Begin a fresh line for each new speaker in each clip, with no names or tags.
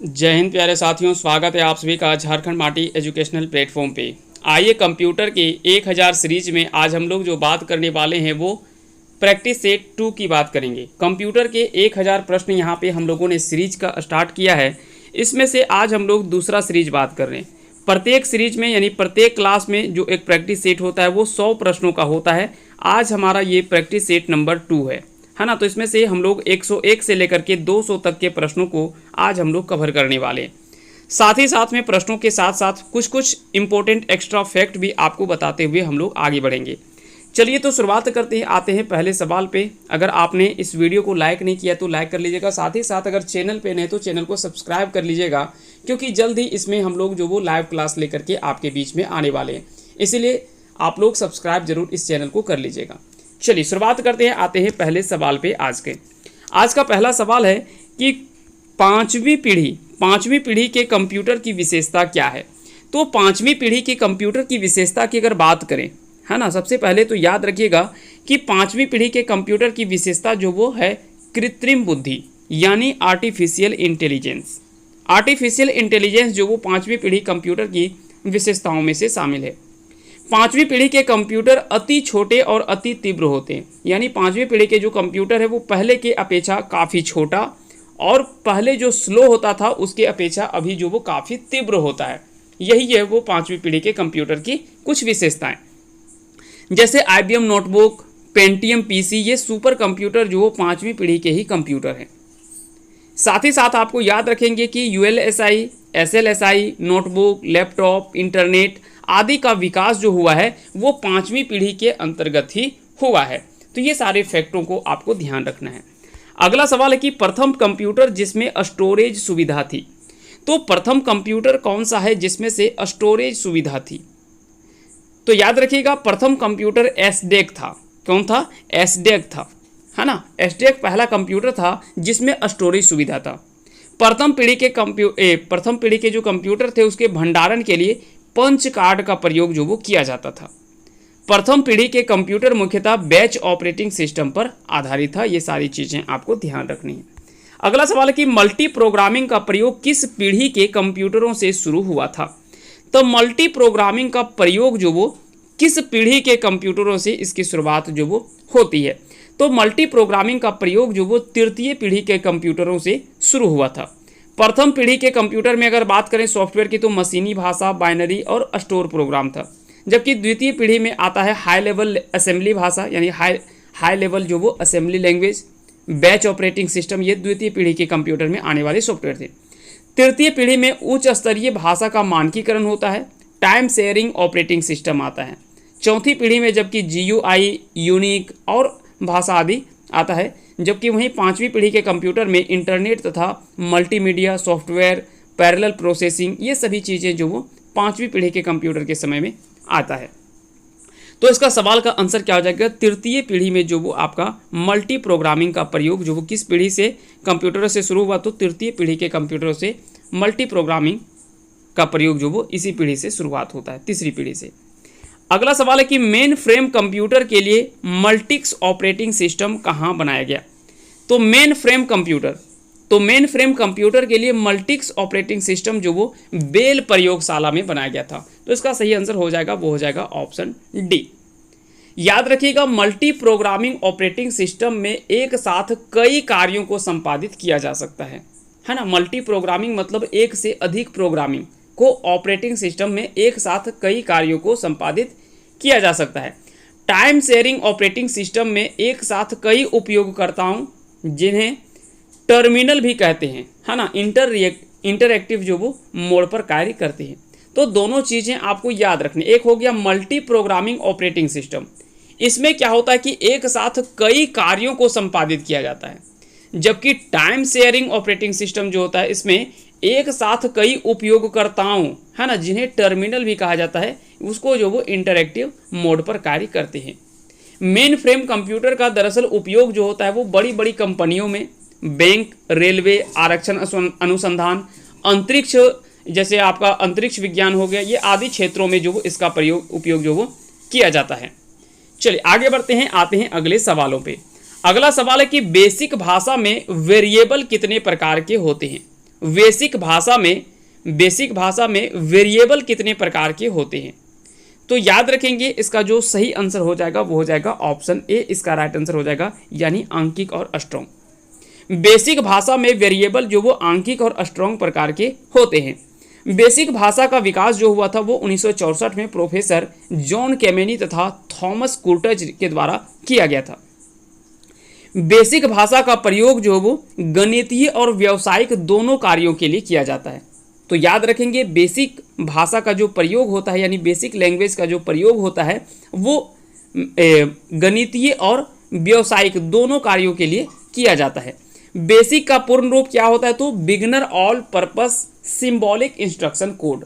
जय हिंद प्यारे साथियों, स्वागत है आप सभी का झारखंड माटी एजुकेशनल प्लेटफॉर्म पे। आइए कंप्यूटर के 1000 सीरीज में आज हम लोग जो बात करने वाले हैं वो प्रैक्टिस सेट 2 की बात करेंगे। कंप्यूटर के 1000 प्रश्न यहाँ पे हम लोगों ने सीरीज का स्टार्ट किया है। इसमें से आज हम लोग दूसरा सीरीज बात कर रहे हैं। प्रत्येक सीरीज में यानी प्रत्येक क्लास में जो एक प्रैक्टिस सेट होता है वो 100 प्रश्नों का होता है। आज हमारा ये प्रैक्टिस सेट नंबर 2 है ना। तो इसमें से हम लोग 101 से लेकर के 200 तक के प्रश्नों को आज हम लोग कवर करने वाले हैं। साथ ही साथ में प्रश्नों के साथ साथ कुछ इंपॉर्टेंट एक्स्ट्रा फैक्ट भी आपको बताते हुए हम लोग आगे बढ़ेंगे। चलिए तो शुरुआत करते हैं, आते हैं पहले सवाल पे। अगर आपने इस वीडियो को लाइक नहीं किया तो लाइक कर लीजिएगा। साथ ही साथ अगर चैनल पे नए तो चैनल को सब्सक्राइब कर लीजिएगा, क्योंकि जल्द ही इसमें हम लोग जो वो लाइव क्लास लेकर के आपके बीच में आने वाले हैं। इसीलिए आप लोग सब्सक्राइब जरूर इस चैनल को कर लीजिएगा। चलिए शुरुआत करते हैं, आते हैं पहले सवाल पे। आज का पहला सवाल है कि पांचवी पीढ़ी के कंप्यूटर की विशेषता क्या है। तो पांचवी पीढ़ी के कंप्यूटर की विशेषता की अगर बात करें, है ना, सबसे पहले तो याद रखिएगा कि पांचवी पीढ़ी के कंप्यूटर की विशेषता जो वो है कृत्रिम बुद्धि यानी आर्टिफिशियल इंटेलिजेंस। आर्टिफिशियल इंटेलिजेंस जो वो पांचवी पीढ़ी कंप्यूटर की विशेषताओं में से शामिल है। पांचवी पीढ़ी के कंप्यूटर अति छोटे और अति तीव्र होते हैं, यानी पांचवी पीढ़ी के जो कंप्यूटर है वो पहले के अपेक्षा काफ़ी छोटा और पहले जो स्लो होता था उसके अपेक्षा अभी जो वो काफ़ी तीव्र होता है। यही है वो पांचवी पीढ़ी के कंप्यूटर की कुछ विशेषताएं। जैसे IBM नोटबुक, पेंटियम PC, ये सुपर कंप्यूटर जो वो पांचवी पीढ़ी के ही कंप्यूटर हैं। साथ ही साथ आपको याद रखेंगे कि ULSI, SLSI, notebook, laptop, internet आदि का विकास जो हुआ है वो पांचवी पीढ़ी के अंतर्गत ही हुआ है। तो ये सारे फैक्टों को आपको ध्यान रखना है। अगला सवाल है कि प्रथम कंप्यूटर जिसमें स्टोरेज सुविधा थी। तो प्रथम कंप्यूटर कौन सा है जिसमें से स्टोरेज सुविधा थी। तो याद रखिएगा प्रथम कंप्यूटर SDEC था। कौन था? SDEC था, है ना। SDEC पहला कंप्यूटर था जिसमें स्टोरेज सुविधा था। प्रथम पीढ़ी के जो कंप्यूटर थे उसके भंडारण के लिए पंच कार्ड का प्रयोग जो वो किया जाता था। प्रथम पीढ़ी के कंप्यूटर मुख्यतः बैच ऑपरेटिंग सिस्टम पर आधारित था। ये सारी चीज़ें आपको ध्यान रखनी है। अगला सवाल है कि मल्टी प्रोग्रामिंग का प्रयोग किस पीढ़ी के कंप्यूटरों से शुरू हुआ था। तो मल्टी प्रोग्रामिंग का प्रयोग जो वो किस पीढ़ी के कंप्यूटरों से इसकी शुरुआत जो वो होती है। तो मल्टी प्रोग्रामिंग का प्रयोग जो वो तृतीय पीढ़ी के कंप्यूटरों से शुरू हुआ था। प्रथम पीढ़ी के कंप्यूटर में अगर बात करें सॉफ्टवेयर की तो मशीनी भाषा, बाइनरी और स्टोर प्रोग्राम था। जबकि द्वितीय पीढ़ी में आता है हाई लेवल असेंबली भाषा यानी हाई लेवल जो वो assembly language, batch operating system, ये द्वितीय पीढ़ी के कंप्यूटर में आने वाले सॉफ्टवेयर थे। तृतीय पीढ़ी में उच्च स्तरीय भाषा का मानकीकरण होता है, टाइम शेयरिंग ऑपरेटिंग सिस्टम आता है। चौथी पीढ़ी में जबकि GUI, यूनिक और भाषा आदि आता है। जबकि वहीं पांचवी पीढ़ी के कंप्यूटर में इंटरनेट तथा मल्टीमीडिया सॉफ्टवेयर, पैरेलल प्रोसेसिंग, ये सभी चीज़ें जो वो पांचवी पीढ़ी के कंप्यूटर के समय में आता है। तो इसका सवाल का आंसर क्या हो जाएगा? तृतीय पीढ़ी में जो वो आपका मल्टी प्रोग्रामिंग का प्रयोग जो वो किस पीढ़ी से कंप्यूटर से शुरू हुआ। तो तृतीय पीढ़ी के कंप्यूटरों से मल्टी प्रोग्रामिंग का प्रयोग जो वो इसी पीढ़ी से शुरुआत होता है, तीसरी पीढ़ी से। अगला सवाल है कि मेन फ्रेम कंप्यूटर के लिए मल्टिक्स ऑपरेटिंग सिस्टम कहाँ बनाया गया। तो मेन फ्रेम कंप्यूटर के लिए मल्टिक्स ऑपरेटिंग सिस्टम जो वो बेल प्रयोगशाला में बनाया गया था। तो इसका सही आंसर हो जाएगा, वो हो जाएगा ऑप्शन डी। याद रखिएगा मल्टी प्रोग्रामिंग ऑपरेटिंग सिस्टम में एक साथ कई कार्यों को संपादित किया जा सकता है ना। मल्टी प्रोग्रामिंग मतलब एक से अधिक प्रोग्रामिंग को ऑपरेटिंग सिस्टम में एक साथ कई कार्यों को संपादित किया जा सकता है। टाइम शेयरिंग ऑपरेटिंग सिस्टम में एक साथ कई उपयोगकर्ताओं जिन्हें टर्मिनल भी कहते हैं, है ना, इंटरएक्टिव जो वो मोड पर कार्य करते हैं। तो दोनों चीज़ें आपको याद रखनी। एक हो गया मल्टी प्रोग्रामिंग ऑपरेटिंग सिस्टम, इसमें क्या होता है कि एक साथ कई कार्यों को संपादित किया जाता है। जबकि टाइम शेयरिंग ऑपरेटिंग सिस्टम जो होता है इसमें एक साथ कई उपयोगकर्ताओं, है ना, जिन्हें टर्मिनल भी कहा जाता है, उसको जो वो इंटरएक्टिव मोड पर कार्य करते हैं। मेन फ्रेम कंप्यूटर का दरअसल उपयोग जो होता है वो बड़ी बड़ी कंपनियों में, बैंक, रेलवे, आरक्षण अनुसंधान, अंतरिक्ष, जैसे आपका अंतरिक्ष विज्ञान हो गया, ये आदि क्षेत्रों में जो वो इसका उपयोग जो वो किया जाता है। चलिए आगे बढ़ते हैं, आते हैं अगले सवालों पे। अगला सवाल है कि बेसिक भाषा में वेरिएबल कितने प्रकार के होते हैं। बेसिक भाषा में वेरिएबल कितने प्रकार के होते हैं? तो याद रखेंगे इसका जो सही आंसर हो जाएगा वो हो जाएगा ऑप्शन ए, इसका राइट आंसर हो जाएगा, यानी आंकिक और स्ट्रॉन्ग। बेसिक भाषा में वेरिएबल जो वो आंकिक और स्ट्रॉन्ग प्रकार के होते हैं। बेसिक भाषा का विकास जो हुआ था वो 1964 में प्रोफेसर जॉन केमेनी तथा थॉमस कुर्टज के द्वारा किया गया था। बेसिक भाषा का प्रयोग जो वो गणितीय और व्यावसायिक दोनों कार्यों के लिए किया जाता है। तो याद रखेंगे बेसिक भाषा का जो प्रयोग होता है, यानी बेसिक लैंग्वेज का जो प्रयोग होता है वो गणितीय और व्यावसायिक दोनों कार्यों के लिए किया जाता है। बेसिक का पूर्ण रूप क्या होता है? तो beginner all purpose symbolic instruction code.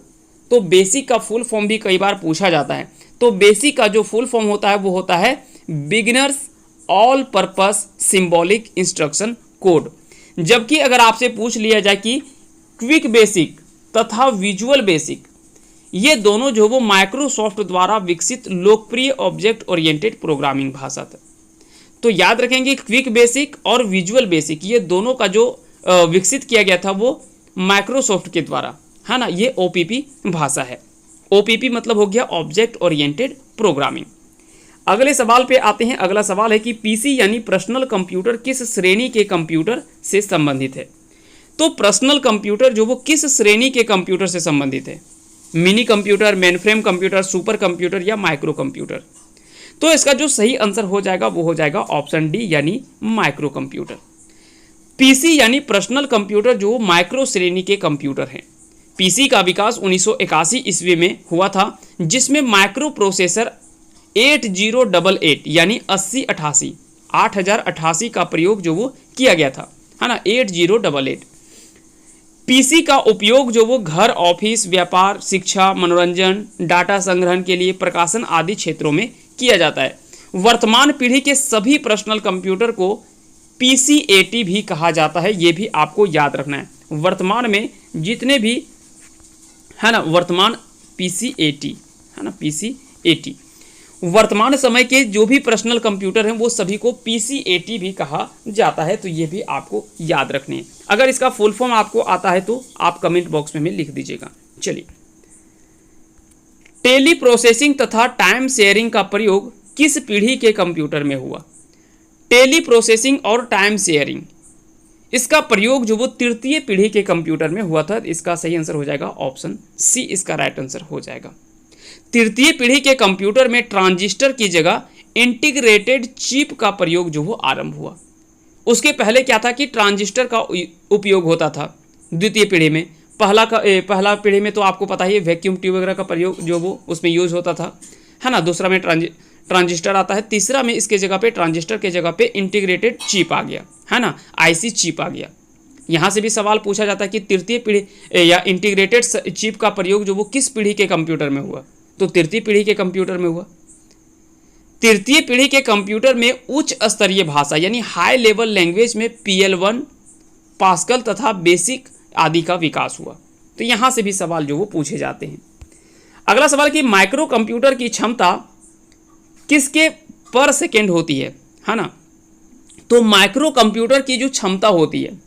तो बेसिक का फुल फॉर्म भी कई बार पूछा जाता है। तो बेसिक का जो फुल फॉर्म होता है वो होता है beginners all purpose symbolic instruction code. जबकि अगर आपसे पूछ लिया जाए कि क्विक बेसिक तथा विजुअल बेसिक, ये दोनों जो वो माइक्रोसॉफ्ट द्वारा विकसित लोकप्रिय ऑब्जेक्ट ओरिएंटेड प्रोग्रामिंग भाषा था। तो याद रखेंगे क्विक बेसिक और विजुअल बेसिक ये दोनों का जो विकसित किया गया था वो माइक्रोसॉफ्ट के द्वारा, है ना। ये ओपीपी भाषा है। ओपीपी मतलब हो गया ऑब्जेक्ट ओरिएंटेड प्रोग्रामिंग। अगले सवाल पे आते हैं। अगला सवाल है कि पीसी यानी पर्सनल कंप्यूटर किस श्रेणी के कंप्यूटर से संबंधित है? तो पर्सनल कंप्यूटर जो वो किस श्रेणी के कंप्यूटर से संबंधित है? Mini computer, mainframe computer, super computer या माइक्रो कंप्यूटर? तो इसका जो सही आंसर हो जाएगा वो हो जाएगा ऑप्शन डी, यानी माइक्रो कंप्यूटर। पीसी यानी पर्सनल कंप्यूटर जो माइक्रो श्रेणी के कंप्यूटर हैं। पीसी का विकास 1981 ईस्वी में हुआ था, जिसमें माइक्रो प्रोसेसर 8088 यानी 8088 का प्रयोग जो वो किया गया था, है ना, 8088। पीसी का उपयोग जो वो घर, ऑफिस, व्यापार, शिक्षा, मनोरंजन, डाटा संग्रहण के लिए, प्रकाशन आदि क्षेत्रों में किया जाता है। वर्तमान पीढ़ी के सभी पर्सनल कंप्यूटर को पीसीएटी भी कहा जाता है, ये भी आपको याद रखना है। वर्तमान में जितने भी है ना, वर्तमान पीसीएटी, है ना, पीसीएटी, वर्तमान समय के जो भी पर्सनल कंप्यूटर हैं वो सभी को पीसीएटी भी कहा जाता है। तो ये भी आपको याद रखने हैं। अगर इसका फुल फॉर्म आपको आता है तो आप कमेंट बॉक्स में हमें लिख दीजिएगा। चलिए, टेली प्रोसेसिंग तथा टाइम शेयरिंग का प्रयोग किस पीढ़ी के कंप्यूटर में हुआ? टेली प्रोसेसिंग और टाइम शेयरिंग, इसका प्रयोग जो वो तृतीय पीढ़ी के कंप्यूटर में हुआ था। इसका सही आंसर हो जाएगा ऑप्शन सी, इसका राइट आंसर हो जाएगा। तृतीय पीढ़ी के कंप्यूटर में ट्रांजिस्टर की जगह इंटीग्रेटेड चिप का प्रयोग जो वो आरंभ हुआ। उसके पहले क्या था कि ट्रांजिस्टर का उपयोग होता था। द्वितीय पीढ़ी में पहला पीढ़ी में तो आपको पता ही है वैक्यूम ट्यूब वगैरह का प्रयोग जो वो उसमें यूज होता था, है ना। दूसरा में ट्रांजिस्टर आता है। तीसरा में इसके जगह पे ट्रांजिस्टर के जगह पे इंटीग्रेटेड चिप आ गया, है ना, आईसी चिप आ गया। यहाँ से भी सवाल पूछा जाता है कि तृतीय पीढ़ी या इंटीग्रेटेड चिप का प्रयोग जो वो किस पीढ़ी के कंप्यूटर में हुआ? तो तृतीय पीढ़ी के कंप्यूटर में हुआ। तृतीय पीढ़ी के कंप्यूटर में उच्च स्तरीय भाषा यानी हाई लेवल लैंग्वेज में PL1, पास्कल तथा बेसिक आदि का विकास हुआ। तो यहाँ से भी सवाल जो वो पूछे जाते हैं। अगला सवाल कि माइक्रो कंप्यूटर की क्षमता किसके पर सेकेंड होती है ना। तो माइक्रो कंप्यूटर की जो क्षमता होती है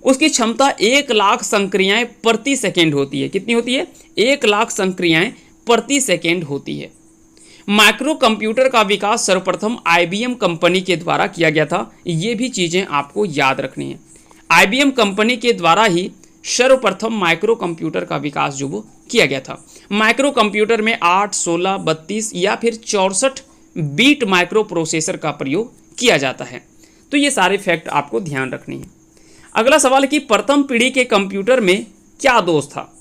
उसकी क्षमता 1 लाख संक्रियाएं प्रति सेकेंड होती है। कितनी होती है? 1 लाख संक्रियाएं प्रति सेकेंड होती है। माइक्रो कंप्यूटर का विकास सर्वप्रथम IBM कंपनी के द्वारा किया गया था। ये भी चीज़ें आपको याद रखनी है। IBM कंपनी के द्वारा ही सर्वप्रथम माइक्रो कंप्यूटर का विकास जो वो किया गया था। माइक्रो कंप्यूटर में 8, 16, 32 या फिर 64 बीट माइक्रो प्रोसेसर का प्रयोग किया जाता है। तो ये सारे फैक्ट आपको ध्यान रखने हैं। अगला सवाल है कि प्रथम पीढ़ी के कंप्यूटर में क्या दोष था?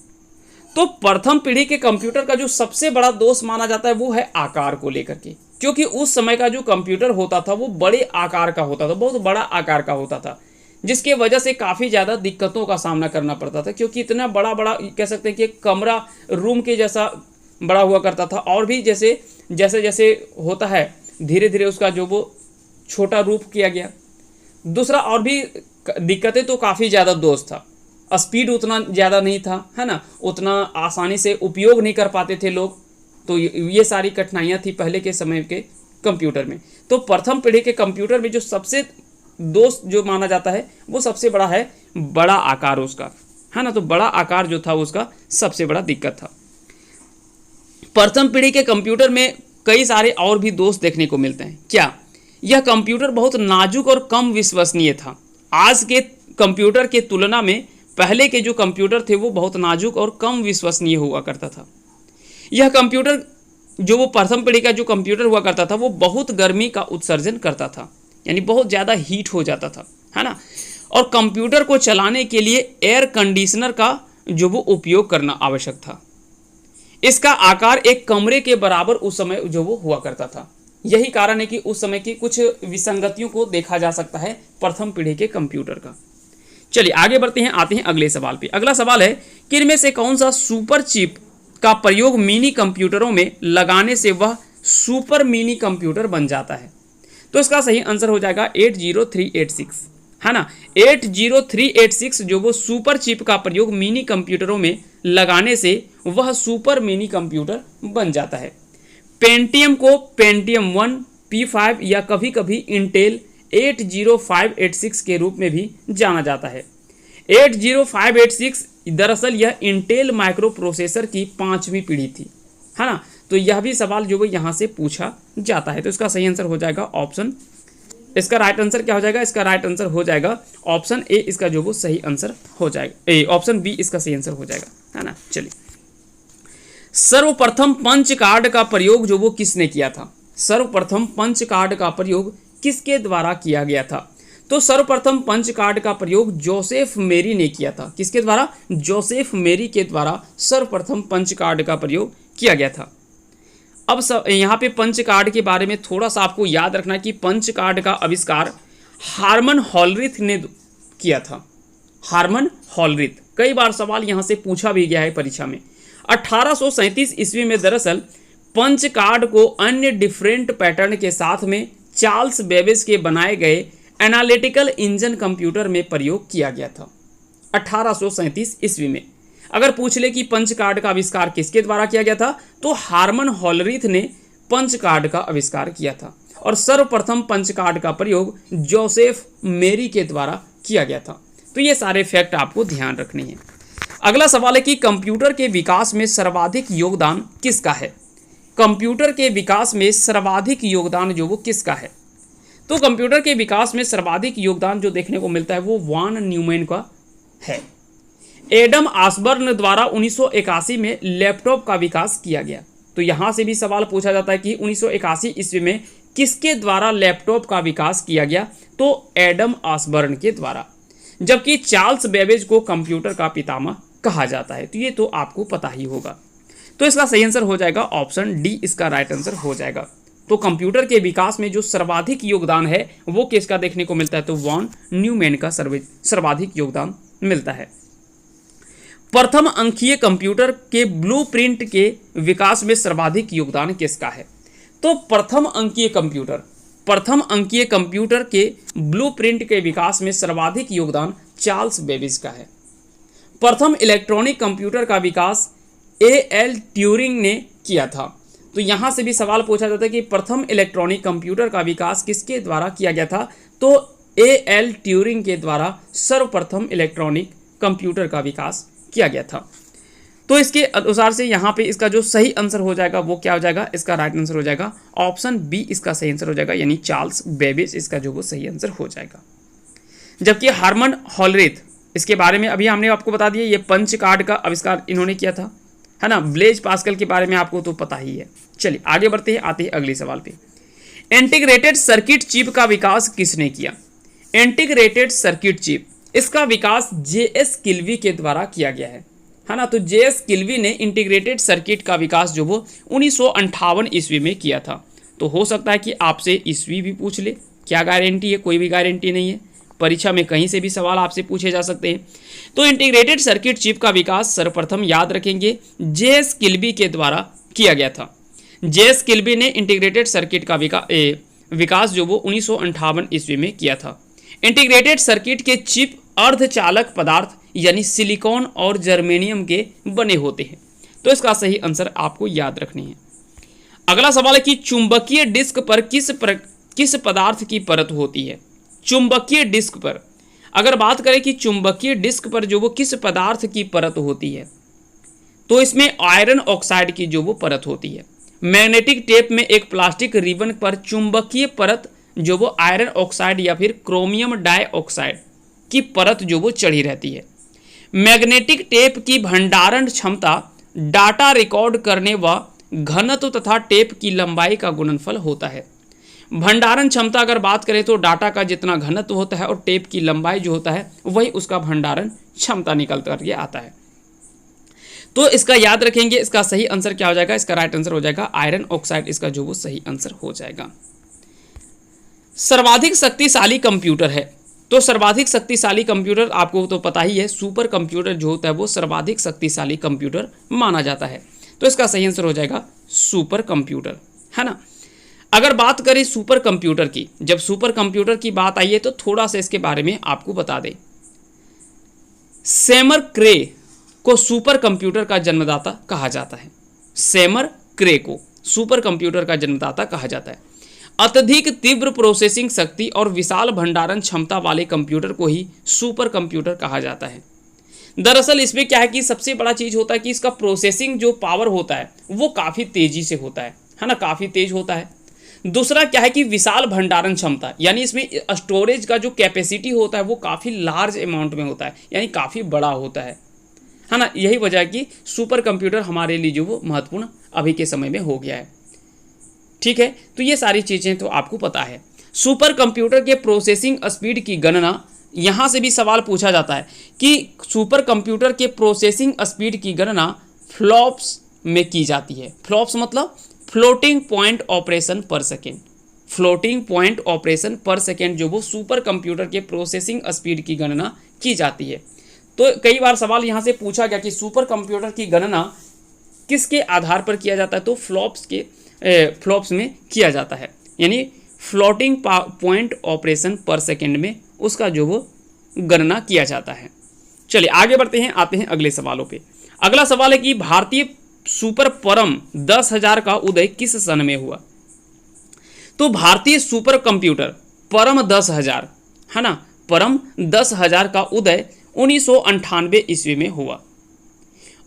तो प्रथम पीढ़ी के कंप्यूटर का जो सबसे बड़ा दोष माना जाता है वो है आकार को लेकर के, क्योंकि उस समय का जो कंप्यूटर होता था वो बड़े आकार का होता था, बहुत बड़ा आकार का होता था, जिसके वजह से काफ़ी ज़्यादा दिक्कतों का सामना करना पड़ता था। क्योंकि इतना बड़ा कह सकते हैं कि एक कमरा रूम के जैसा बड़ा हुआ करता था। और भी जैसे जैसे होता है धीरे धीरे उसका जो वो छोटा रूप किया गया। दूसरा और भी दिक्कतें तो काफ़ी ज़्यादा दोष था। स्पीड उतना ज़्यादा नहीं था, है ना, उतना आसानी से उपयोग नहीं कर पाते थे लोग। तो ये सारी कठिनाइयाँ थी पहले के समय के कंप्यूटर में। तो प्रथम पीढ़ी के कंप्यूटर में जो सबसे दोष जो माना जाता है वो सबसे बड़ा है बड़ा आकार उसका। है ना। तो बड़ा आकार जो था उसका सबसे बड़ा दिक्कत था। प्रथम पीढ़ी के कंप्यूटर में कई सारे और भी दोष देखने को मिलते हैं। क्या? यह कंप्यूटर बहुत नाजुक और कम विश्वसनीय था। आज के कंप्यूटर के तुलना में पहले के जो कंप्यूटर थे वो बहुत नाजुक और कम विश्वसनीय हुआ करता था। यह कंप्यूटर जो वो प्रथम पीढ़ी का जो कंप्यूटर हुआ करता था वो बहुत गर्मी का उत्सर्जन करता था, यानी बहुत ज़्यादा हीट हो जाता था, है ना। और कंप्यूटर को चलाने के लिए एयर कंडीशनर का जो वो उपयोग करना आवश्यक था। इसका आकार एक कमरे के बराबर उस समय जो वो हुआ करता था। यही कारण है कि उस समय की कुछ विसंगतियों को देखा जा सकता है प्रथम पीढ़ी के कंप्यूटर का। चलिए आगे बढ़ते हैं, आते हैं अगले सवाल पे। अगला सवाल है कि इनमें से कौन सा सुपर चिप का प्रयोग मिनी कंप्यूटरों में लगाने से वह सुपर मिनी कंप्यूटर बन जाता है? तो इसका सही आंसर हो जाएगा 80386, है ना। 80386 जो वो सुपर चिप का प्रयोग मिनी कंप्यूटरों में लगाने से वह सुपर मिनी कंप्यूटर बन जाता है। पेंटियम को पेंटियम 1 P5 या कभी कभी इंटेल 80586 के रूप में भी जाना जाता है। 80586 दरअसल यह इंटेल माइक्रो प्रोसेसर की 5वीं पीढ़ी थी, है ना। तो यह भी सवाल जो वो यहाँ से पूछा जाता है। तो इसका सही आंसर हो जाएगा ऑप्शन, इसका राइट आंसर क्या हो जाएगा? इसका राइट आंसर हो जाएगा ऑप्शन ए, इसका जो वो सही आंसर हो जाएगा। ऑप्शन बी इसका सही आंसर हो जाएगा, है ना। चलिए, सर्वप्रथम पंच कार्ड का प्रयोग जो वो किसने किया था? सर्वप्रथम पंच कार्ड का प्रयोग किसके द्वारा किया गया था? तो सर्वप्रथम पंच कार्ड का प्रयोग जोसेफ मेरी ने किया था। किसके द्वारा? जोसेफ मेरी के द्वारा सर्वप्रथम पंच कार्ड का प्रयोग किया गया था। अब यहाँ पे पंच कार्ड के बारे में थोड़ा सा आपको याद रखना कि पंच कार्ड का आविष्कार हार्मन हॉलरिथ ने किया था। हार्मन हॉलरिथ, कई बार सवाल यहाँ से पूछा भी गया है परीक्षा में। 1837 ईस्वी में दरअसल पंच कार्ड को अन्य डिफरेंट पैटर्न के साथ में चार्ल्स बेबेज के बनाए गए एनालिटिकल इंजन कंप्यूटर में प्रयोग किया गया था। 1837 ईस्वी में अगर पूछ ले कि पंच कार्ड का आविष्कार किसके द्वारा किया गया था, तो हार्मन हॉलरिथ ने पंच कार्ड का आविष्कार किया था और सर्वप्रथम पंच कार्ड का प्रयोग जोसेफ मेरी के द्वारा किया गया था। तो ये सारे फैक्ट आपको ध्यान रखने हैं। अगला सवाल है कि कंप्यूटर के विकास में सर्वाधिक योगदान किसका है? कंप्यूटर के विकास में सर्वाधिक योगदान जो वो किसका है? तो कंप्यूटर के विकास में सर्वाधिक योगदान जो देखने को मिलता है वो वॉन न्यूमैन का है। एडम ऑसबर्न द्वारा 1981 में लैपटॉप का विकास किया गया। तो यहाँ से भी सवाल पूछा जाता है कि 1981 ईस्वी में किसके द्वारा लैपटॉप का विकास किया गया? तो एडम ऑसबर्न के द्वारा। जबकि चार्ल्स बेबेज को कंप्यूटर का पितामह कहा जाता है। तो ये तो आपको पता ही होगा। तो इसका सही आंसर हो जाएगा ऑप्शन डी, इसका राइट आंसर हो जाएगा। तो कंप्यूटर के विकास में जो सर्वाधिक योगदान है वो किसका देखने को मिलता है? तो वॉन न्यूमैन का सर्वाधिक योगदान मिलता है। प्रथम अंकीय कंप्यूटर के ब्लूप्रिंट के विकास में सर्वाधिक योगदान किसका है? तो प्रथम अंकीय कंप्यूटर के ब्लूप्रिंट के विकास में सर्वाधिक योगदान चार्ल्स बेबेज का है। प्रथम इलेक्ट्रॉनिक कंप्यूटर का विकास A.L. ट्यूरिंग ने किया था। तो यहाँ से भी सवाल पूछा जाता है कि प्रथम इलेक्ट्रॉनिक कंप्यूटर का विकास किसके द्वारा किया गया था? तो A.L. ट्यूरिंग के द्वारा सर्वप्रथम इलेक्ट्रॉनिक कंप्यूटर का विकास किया गया था। तो इसके अनुसार से यहाँ पे इसका जो सही आंसर हो जाएगा वो क्या हो जाएगा? इसका राइट आंसर हो जाएगा ऑप्शन बी, इसका सही आंसर हो जाएगा, यानी चार्ल्स बेबेज इसका जो वो सही आंसर हो जाएगा। जबकि हार्मन हॉलरिथ, इसके बारे में अभी हमने आपको बता दिया, ये पंच कार्ड का आविष्कार इन्होंने किया था, है ना। ब्लेज पास्कल के बारे में आपको तो पता ही है। चलिए आगे बढ़ते हैं, आते हैं अगले सवाल पे। इंटीग्रेटेड सर्किट चिप का विकास किसने किया? इंटीग्रेटेड सर्किट चिप, इसका विकास J.S. किल्वी के द्वारा किया गया है ना। तो J.S. किल्वी ने इंटीग्रेटेड सर्किट का विकास जो वो 1958 ईस्वी में किया था। तो हो सकता है कि आपसे ईस्वी भी पूछ ले, क्या गारंटी है? कोई भी गारंटी नहीं है, परीक्षा में कहीं से भी सवाल आपसे पूछे जा सकते हैं। तो इंटीग्रेटेड सर्किट चिप का विकास सर्वप्रथम याद रखेंगे J.S. किल्वी के द्वारा किया गया था। J.S. किल्वी ने इंटीग्रेटेड सर्किट का विकास जो वो 1958 ईस्वी में किया था। इंटीग्रेटेड सर्किट के चिप अर्धचालक पदार्थ यानी सिलिकॉन और जर्मेनियम के बने होते हैं। तो इसका सही आंसर आपको याद रखने हैं। अगला सवाल है कि चुंबकीय डिस्क पर किस पदार्थ की परत होती है? चुंबकीय डिस्क पर अगर बात करें कि चुंबकीय डिस्क पर जो वो किस पदार्थ की परत होती है, तो इसमें आयरन ऑक्साइड की जो वो परत होती है। मैग्नेटिक टेप में एक प्लास्टिक रिबन पर चुंबकीय परत जो वो आयरन ऑक्साइड या फिर क्रोमियम डाइऑक्साइड की परत जो वो चढ़ी रहती है। मैग्नेटिक टेप की भंडारण क्षमता डाटा रिकॉर्ड करने व घनत्व तथा टेप की लंबाई का गुणनफल होता है। भंडारण क्षमता अगर बात करें तो डाटा का जितना घनत्व होता है और टेप की लंबाई जो होता है वही उसका भंडारण क्षमता निकल करके आता है। तो इसका याद रखेंगे, इसका सही आंसर क्या हो जाएगा, इसका राइट आंसर हो जाएगा आयरन ऑक्साइड, इसका जो वो सही आंसर हो जाएगा। सर्वाधिक शक्तिशाली कंप्यूटर है, तो सर्वाधिक शक्तिशाली कंप्यूटर आपको तो पता ही है, सुपर कंप्यूटर जो होता है वो सर्वाधिक शक्तिशाली कंप्यूटर माना जाता है। तो इसका सही आंसर हो जाएगा सुपर कंप्यूटर, है ना। अगर बात करें सुपर कंप्यूटर की, जब सुपर कंप्यूटर की बात आई है तो थोड़ा सा इसके बारे में आपको बता दें। सेमर क्रे को सुपर कंप्यूटर का जन्मदाता कहा जाता है। सेमर क्रे को सुपर कंप्यूटर का जन्मदाता कहा जाता है। अत्यधिक तीव्र प्रोसेसिंग शक्ति और विशाल भंडारण क्षमता वाले कंप्यूटर को ही सुपर कंप्यूटर कहा जाता है। दरअसल इसमें क्या है कि सबसे बड़ा चीज होता है कि इसका प्रोसेसिंग जो पावर होता है वो काफी तेजी से होता है ना, काफी तेज होता है। दूसरा क्या है कि विशाल भंडारण क्षमता, यानी इसमें स्टोरेज का जो कैपेसिटी होता है वो काफी लार्ज अमाउंट में होता है, यानी काफी बड़ा होता है ना। यही वजह है कि सुपर कंप्यूटर हमारे लिए जो वो महत्वपूर्ण अभी के समय में हो गया है। ठीक है, तो ये सारी चीजें तो आपको पता है। सुपर कंप्यूटर के प्रोसेसिंग स्पीड की गणना, यहां से भी सवाल पूछा जाता है कि सुपर कंप्यूटर के प्रोसेसिंग स्पीड की गणना फ्लॉप्स में की जाती है। फ्लॉप्स मतलब फ्लोटिंग पॉइंट ऑपरेशन पर सेकेंड। फ्लोटिंग पॉइंट ऑपरेशन पर सेकेंड जो वो सुपर कंप्यूटर के प्रोसेसिंग स्पीड की गणना की जाती है। तो कई बार सवाल यहाँ से पूछा गया कि सुपर कंप्यूटर की गणना किसके आधार पर किया जाता है, तो फ्लॉप्स में किया जाता है, यानी फ्लोटिंग पॉइंट ऑपरेशन पर सेकेंड में उसका जो वो गणना किया जाता है। चलिए आगे बढ़ते हैं, आते हैं अगले सवालों पे। अगला सवाल है कि भारतीय सुपर परम 10,000 का उदय किस सन में हुआ। तो भारतीय सुपर कंप्यूटर परम 10,000, है ना, परम 10,000 का उदय 1998 ईस्वी में हुआ।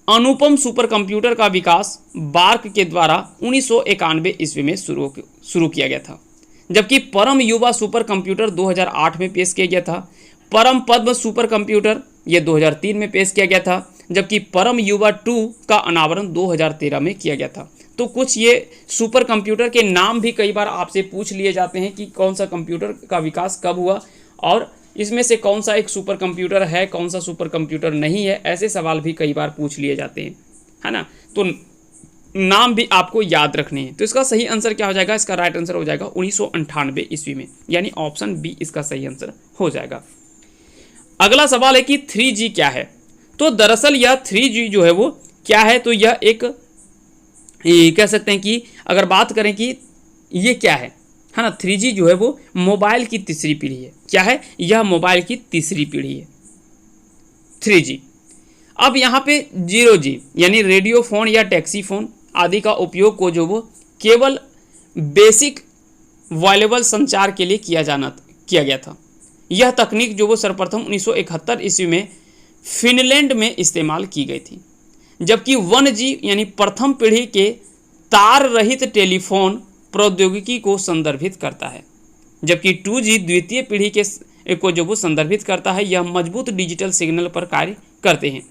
अनुपम सुपर कंप्यूटर का विकास बार्क के द्वारा 1991 ईस्वी में शुरू किया गया था, जबकि परम युवा सुपर कंप्यूटर 2008 में पेश किया गया था। परम पद्म सुपर कंप्यूटर ये 2003 में पेश किया गया था, जबकि परम युवा 2 का अनावरण 2013 में किया गया था। तो कुछ ये सुपर कंप्यूटर के नाम भी कई बार आपसे पूछ लिए जाते हैं कि कौन सा कंप्यूटर का विकास कब हुआ और इसमें से कौन सा एक सुपर कंप्यूटर है, कौन सा सुपर कंप्यूटर नहीं है, ऐसे सवाल भी कई बार पूछ लिए जाते हैं, है ना। तो नाम भी आपको याद रखने हैं। तो इसका सही आंसर क्या हो जाएगा, इसका राइट आंसर हो जाएगा 1998 ईस्वी में, यानी ऑप्शन बी इसका सही आंसर हो जाएगा। अगला सवाल है कि 3G क्या है। तो दरअसल यह 3G जो है वो क्या है, तो यह एक कह सकते हैं कि अगर बात करें कि ये क्या है ना, 3G जो है वो मोबाइल की तीसरी पीढ़ी है। क्या है, यह मोबाइल की तीसरी पीढ़ी है 3G। अब यहाँ पे 0G यानी रेडियो फोन या टैक्सी फोन आदि का उपयोग को जो वो केवल बेसिक वॉयलेबल संचार के लिए किया गया था। यह तकनीक जो वो सर्वप्रथम 1971 ईस्वी में फिनलैंड में इस्तेमाल की गई थी, जबकि 1G यानी प्रथम पीढ़ी के तार रहित टेलीफोन प्रौद्योगिकी को संदर्भित करता है, जबकि 2G द्वितीय पीढ़ी को जो वो संदर्भित करता है। यह मजबूत डिजिटल सिग्नल पर कार्य करते हैं,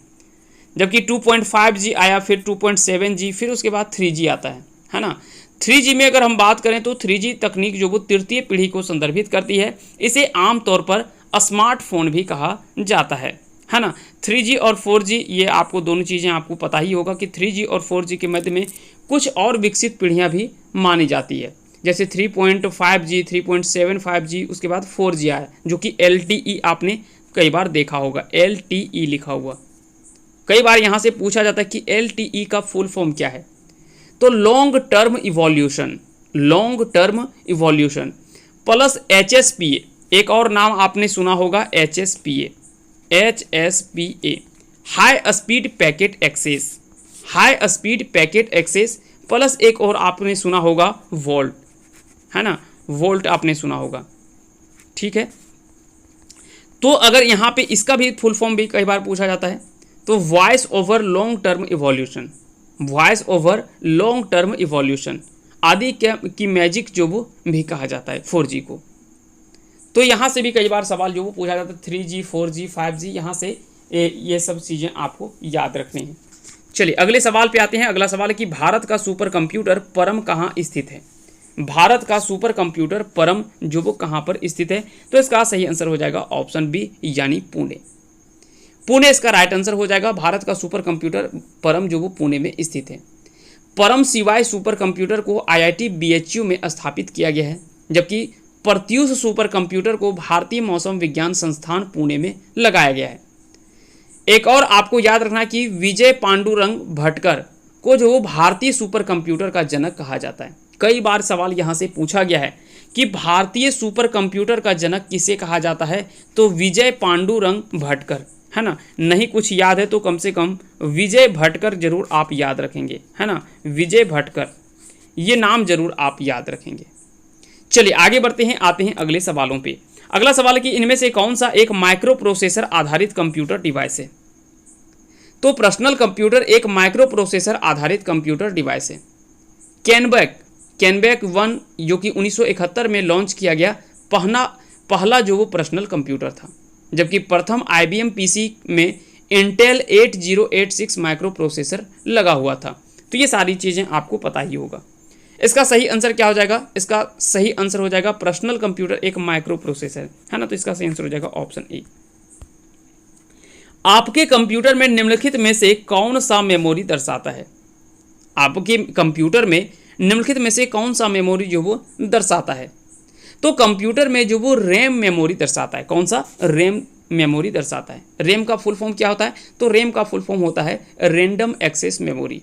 जबकि 2.5G आया, फिर 2.7G, फिर उसके बाद 3G आता है ना। 3G में अगर हम बात करें तो 3G तकनीक जो वो तृतीय पीढ़ी को संदर्भित करती है। इसे आमतौर पर स्मार्टफोन भी कहा जाता है ना। 3G और 4G ये आपको दोनों चीज़ें आपको पता ही होगा कि 3G और 4G के मध्य में कुछ और विकसित पीढ़ियां भी मानी जाती है, जैसे 3.5G, 3.75G, उसके बाद 4G आया जो कि LTE आपने कई बार देखा होगा, LTE लिखा हुआ। कई बार यहाँ से पूछा जाता है कि LTE का फुल फॉर्म क्या है, तो long term evolution plus HSPA, एक और नाम आपने सुना होगा HSPA, high speed packet access, plus एक और आपने सुना होगा वोल्ट, है ना, वोल्ट आपने सुना होगा। ठीक है, तो अगर यहाँ पे इसका भी फुल फॉर्म भी कई बार पूछा जाता है, तो voice over long term evolution, voice over long term evolution आदि की मैजिक जो वो भी कहा जाता है 4G को। तो यहाँ से भी कई बार सवाल जो वो पूछा जाता है 3G 4G 5G, यहाँ से ये सब चीज़ें आपको याद रखनी है। चलिए अगले सवाल पे आते हैं। अगला सवाल है कि भारत का सुपर कंप्यूटर परम कहाँ स्थित है। भारत का सुपर कंप्यूटर परम जो वो कहाँ पर स्थित है, तो इसका सही आंसर हो जाएगा ऑप्शन बी यानी पुणे। पुणे इसका राइट आंसर हो जाएगा। भारत का सुपर कंप्यूटर परम जो वो पुणे में स्थित है। परम सिवाय सुपर कंप्यूटर को IIT BHU में स्थापित किया गया है, जबकि प्रत्यूष सुपर कंप्यूटर को भारतीय मौसम विज्ञान संस्थान पुणे में लगाया गया है। एक और आपको याद रखना कि विजय पांडुरंग भटकर को जो भारतीय सुपर कंप्यूटर का जनक कहा जाता है। कई बार सवाल यहाँ से पूछा गया है कि भारतीय सुपर कंप्यूटर का जनक किसे कहा जाता है, तो विजय पांडुरंग भटकर, है ना। नहीं कुछ याद है तो कम से कम विजय भटकर जरूर आप याद रखेंगे, है ना। विजय भटकर ये नाम जरूर आप याद रखेंगे। चलिए आगे बढ़ते हैं, आते हैं अगले सवालों पे। अगला सवाल है कि इनमें से कौन सा एक माइक्रो प्रोसेसर आधारित कंप्यूटर डिवाइस है। तो पर्सनल कंप्यूटर एक माइक्रो प्रोसेसर आधारित कंप्यूटर डिवाइस है। कैनबैक 1 जो कि 1971 में लॉन्च किया गया पहला जो वो पर्सनल कंप्यूटर था, जबकि प्रथम IBM PC में इंटेल 8086 माइक्रो प्रोसेसर लगा हुआ था। तो ये सारी चीज़ें आपको पता ही होगा। इसका सही आंसर क्या हो जाएगा, इसका सही आंसर हो जाएगा पर्सनल कंप्यूटर एक माइक्रो प्रोसेसर, है ना। तो इसका सही आंसर हो जाएगा ऑप्शन ए। आपके कंप्यूटर में निम्नलिखित में से कौन सा मेमोरी दर्शाता है। आपके कंप्यूटर में निम्नलिखित में से कौन सा मेमोरी जो वो दर्शाता है। तो कंप्यूटर में जो वो रैम मेमोरी दर्शाता है। कौन सा रैम मेमोरी दर्शाता है। रैम का फुल फॉर्म क्या होता है, तो रैम का फुल फॉर्म होता है रैंडम एक्सेस मेमोरी,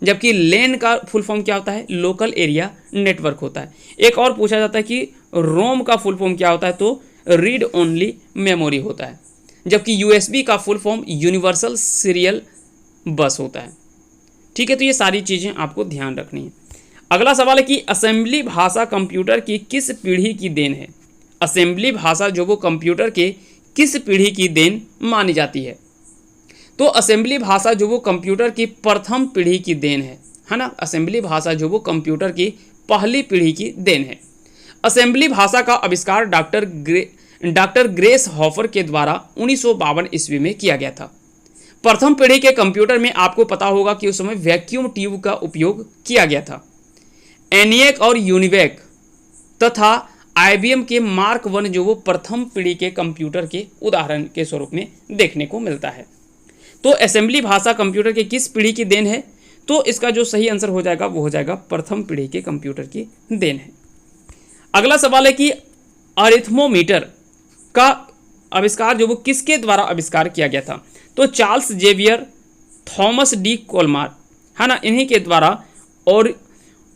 जबकि लेन का फुल फॉर्म क्या होता है, लोकल एरिया नेटवर्क होता है। एक और पूछा जाता है कि रोम का फुल फॉर्म क्या होता है, तो रीड ओनली मेमोरी होता है, जबकि USB का फुल फॉर्म यूनिवर्सल सीरियल बस होता है। ठीक है, तो ये सारी चीज़ें आपको ध्यान रखनी है। अगला सवाल है कि असेंबली भाषा कंप्यूटर की किस पीढ़ी की देन है। असेंबली भाषा जो वो कंप्यूटर के किस पीढ़ी की देन मानी जाती है। तो असेंबली भाषा जो वो कंप्यूटर की प्रथम पीढ़ी की देन है ना। असेंबली भाषा जो वो कंप्यूटर की पहली पीढ़ी की देन है। असेंबली भाषा का आविष्कार डॉक्टर ग्रेस हॉफर के द्वारा 1952 ईस्वी में किया गया था। प्रथम पीढ़ी के कंप्यूटर में आपको पता होगा कि उस समय वैक्यूम ट्यूब का उपयोग किया गया था। ENIAC और यूनिवैक तथा IBM के मार्क 1 जो वो प्रथम पीढ़ी के कंप्यूटर के उदाहरण के स्वरूप में देखने को मिलता है। तो असेंबली भाषा कंप्यूटर के किस पीढ़ी की देन है, तो इसका जो सही आंसर हो जाएगा वो हो जाएगा प्रथम पीढ़ी के कंप्यूटर की देन है। अगला सवाल है कि अरिथमोमीटर का आविष्कार जो वो किसके द्वारा आविष्कार किया गया था। तो चार्ल्स जेवियर, थॉमस डी कोलमार, है ना, इन्हीं के द्वारा। और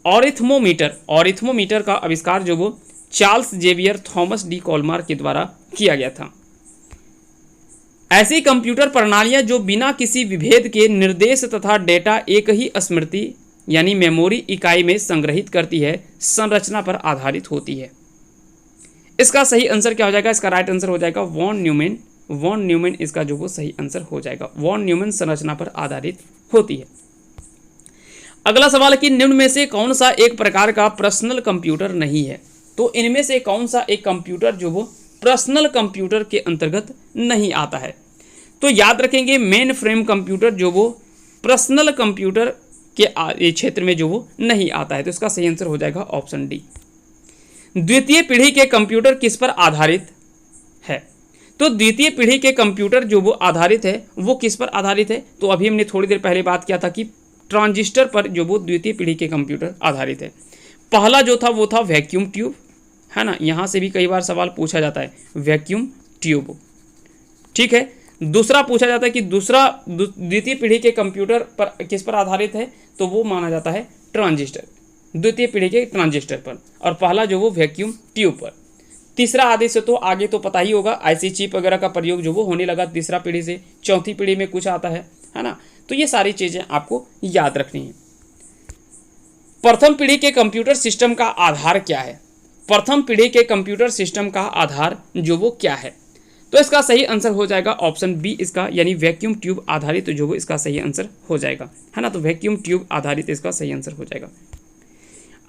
ऑरिथमोमीटर का आविष्कार जो वो चार्ल्स जेवियर, थॉमस डी कोलमार के द्वारा किया गया था। ऐसी कंप्यूटर प्रणालियां जो बिना किसी विभेद के निर्देश तथा डेटा एक ही स्मृति यानी मेमोरी इकाई में संग्रहित करती है, संरचना पर आधारित होती है। इसका सही आंसर क्या हो जाएगा, इसका राइट आंसर हो जाएगा वॉन न्यूमैन इसका जो वो सही आंसर हो जाएगा। वॉन न्यूमैन संरचना पर आधारित होती है। अगला सवाल है कि निम्न में से कौन सा एक प्रकार का पर्सनल कंप्यूटर नहीं है। तो इनमें से कौन सा एक कंप्यूटर जो वो पर्सनल कंप्यूटर के अंतर्गत नहीं आता है। तो याद रखेंगे मेन फ्रेम कंप्यूटर जो वो पर्सनल कंप्यूटर के क्षेत्र में जो वो नहीं आता है। तो इसका सही आंसर हो जाएगा ऑप्शन डी। द्वितीय पीढ़ी के कंप्यूटर किस पर आधारित है। तो द्वितीय पीढ़ी के कंप्यूटर जो वो आधारित है वो किस पर आधारित है। तो अभी हमने थोड़ी देर पहले बात किया था कि ट्रांजिस्टर पर जो वो द्वितीय पीढ़ी के कंप्यूटर आधारित है। पहला जो था वो था वैक्यूम ट्यूब, है ना, यहाँ से भी कई बार सवाल पूछा जाता है वैक्यूम ट्यूब। ठीक है, दूसरा पूछा जाता है कि द्वितीय पीढ़ी के कंप्यूटर पर किस पर आधारित है, तो वो माना जाता है ट्रांजिस्टर, द्वितीय पीढ़ी के ट्रांजिस्टर पर, और पहला जो वो वैक्यूम ट्यूब पर। तीसरा आदि से तो आगे तो पता ही होगा, IC चिप वगैरह का प्रयोग जो वो होने लगा तीसरा पीढ़ी से, चौथी पीढ़ी में कुछ आता है ना। तो ये सारी चीज़ें आपको याद रखनी है। प्रथम पीढ़ी के कंप्यूटर सिस्टम का आधार क्या है। प्रथम पीढ़ी के कंप्यूटर सिस्टम का आधार जो वो क्या है। तो इसका सही आंसर हो जाएगा ऑप्शन बी इसका, यानी वैक्यूम ट्यूब आधारित जो वो इसका सही आंसर हो जाएगा, है ना। तो वैक्यूम ट्यूब आधारित इसका सही आंसर हो जाएगा।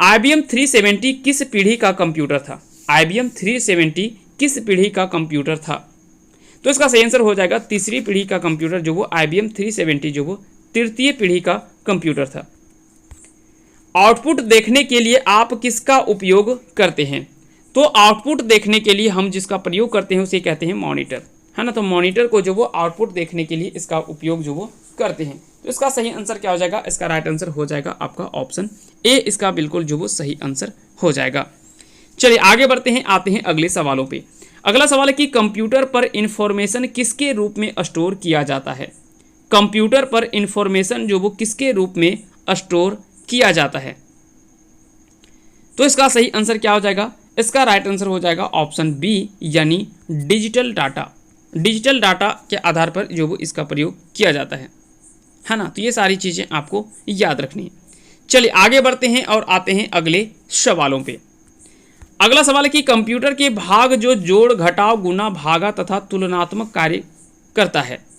IBM 370 किस पीढ़ी का कंप्यूटर था? IBM 370 किस पीढ़ी का कंप्यूटर था? तो इसका सही आंसर हो जाएगा तीसरी पीढ़ी का कंप्यूटर जो वो IBM 370 जो वो तृतीय पीढ़ी का कंप्यूटर था। आउटपुट देखने के लिए आप किसका उपयोग करते हैं? तो आउटपुट देखने के लिए हम जिसका प्रयोग करते हैं उसे कहते हैं मॉनिटर, है ना। तो मॉनिटर को जो वो आउटपुट देखने के लिए इसका उपयोग जो वो करते हैं। तो इसका सही आंसर क्या हो जाएगा? इसका राइट आंसर हो जाएगा आपका ऑप्शन ए, इसका बिल्कुल जो वो सही आंसर हो जाएगा। चलिए आगे बढ़ते हैं, आते हैं अगले सवालों पे। अगला सवाल है कि कंप्यूटर पर इंफॉर्मेशन किसके रूप में स्टोर किया जाता है? कंप्यूटर पर इंफॉर्मेशन जो वो किसके रूप में स्टोर किया जाता है? तो इसका सही आंसर क्या हो जाएगा? इसका राइट आंसर हो जाएगा ऑप्शन बी, यानी डिजिटल डाटा। डिजिटल डाटा के आधार पर जो वो इसका प्रयोग किया जाता है ना। तो ये सारी चीज़ें आपको याद रखनी है। चलिए आगे बढ़ते हैं और आते हैं अगले सवालों पे। अगला सवाल है कि कंप्यूटर के भाग जो जोड़, घटाव, गुना, भागा तथा तुलनात्मक कार्य करता है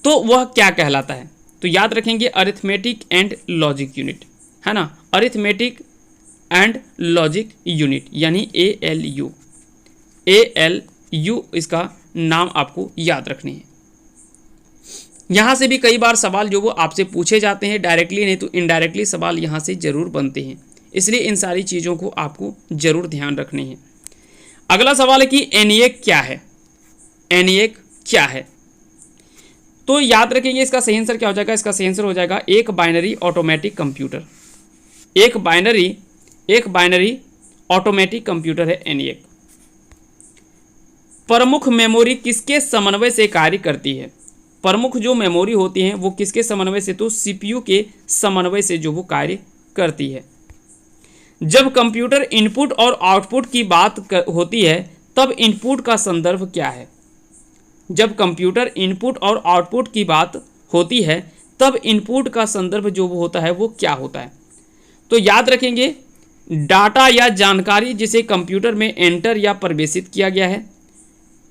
तो वह क्या कहलाता है? तो याद रखेंगे अरिथमेटिक एंड लॉजिक यूनिट, है ना। अरिथमेटिक एंड लॉजिक यूनिट यानी ALU। ALU इसका नाम आपको याद रखनी है। यहाँ से भी कई बार सवाल जो वो आपसे पूछे जाते हैं, डायरेक्टली नहीं तो इनडायरेक्टली सवाल यहाँ से जरूर बनते हैं, इसलिए इन सारी चीज़ों को आपको जरूर ध्यान रखनी है। अगला सवाल है कि ENIAC क्या है? ENIAC क्या है? तो याद रखेंगे इसका सही आंसर क्या हो जाएगा? इसका सही आंसर हो जाएगा एक बाइनरी ऑटोमेटिक कंप्यूटर। एक बाइनरी ऑटोमेटिक कंप्यूटर है ENIAC। प्रमुख मेमोरी किसके समन्वय से कार्य करती है? प्रमुख जो मेमोरी होती हैं वो किसके समन्वय से? तो CPU के समन्वय से जो वो कार्य करती है। जब कंप्यूटर इनपुट और आउटपुट की बात होती है तब इनपुट का संदर्भ क्या है? जब कंप्यूटर इनपुट और आउटपुट की बात होती है तब इनपुट का संदर्भ जो वो होता है वो क्या होता है? तो याद रखेंगे डाटा या जानकारी जिसे कंप्यूटर में एंटर या प्रवेशित किया गया है,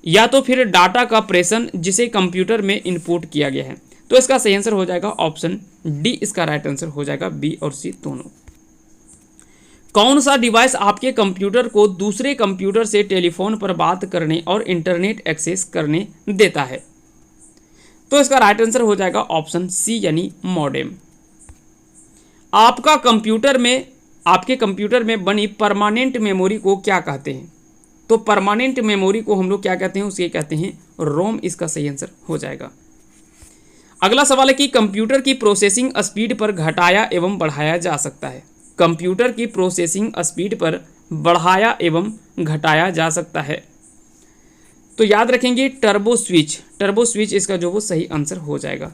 या तो फिर डाटा का प्रेषण जिसे कंप्यूटर में इनपुट किया गया है। तो इसका सही आंसर हो जाएगा ऑप्शन डी, इसका राइट आंसर हो जाएगा बी और सी दोनों। कौन सा डिवाइस आपके कंप्यूटर को दूसरे कंप्यूटर से टेलीफोन पर बात करने और इंटरनेट एक्सेस करने देता है? तो इसका राइट आंसर हो जाएगा ऑप्शन सी, यानी मॉडेम। आपके कंप्यूटर में बनी परमानेंट मेमोरी को क्या कहते हैं? तो परमानेंट मेमोरी को हम लोग क्या कहते हैं? उसे कहते हैं रोम, इसका सही आंसर हो जाएगा। अगला सवाल है कि कंप्यूटर की प्रोसेसिंग स्पीड पर घटाया एवं बढ़ाया जा सकता है। कंप्यूटर की प्रोसेसिंग स्पीड पर बढ़ाया एवं घटाया जा सकता है। तो याद रखेंगे टर्बो स्विच इसका जो वो सही आंसर हो जाएगा।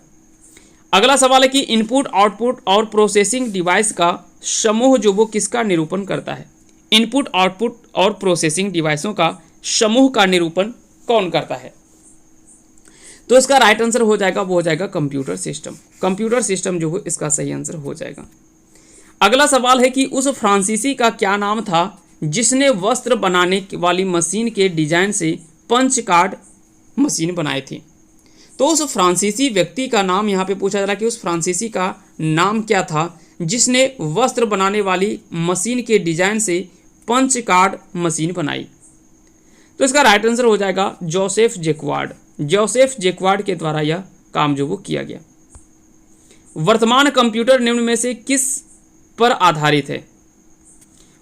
अगला सवाल है कि इनपुट, आउटपुट और प्रोसेसिंग डिवाइस का समूह जो वो किसका निरूपण करता है? इनपुट, आउटपुट और प्रोसेसिंग डिवाइसों का समूह का निरूपण कौन करता है? तो इसका राइट आंसर हो जाएगा वो हो जाएगा कंप्यूटर सिस्टम। कंप्यूटर सिस्टम जो हो इसका सही आंसर हो जाएगा। अगला सवाल है कि उस फ्रांसीसी का क्या नाम था जिसने वस्त्र बनाने वाली मशीन के डिजाइन से पंच कार्ड मशीन बनाई थी? तो उस फ्रांसीसी व्यक्ति का नाम यहाँ पे पूछा जा रहा है कि उस फ्रांसीसी का नाम क्या था जिसने वस्त्र बनाने वाली मशीन के डिजाइन से पंच कार्ड मशीन बनाई? तो इसका राइट आंसर हो जाएगा जोसेफ जैकवार्ड। जोसेफ जैकवार्ड के द्वारा यह काम जो वो किया गया। वर्तमान कंप्यूटर निम्न में से किस पर आधारित है?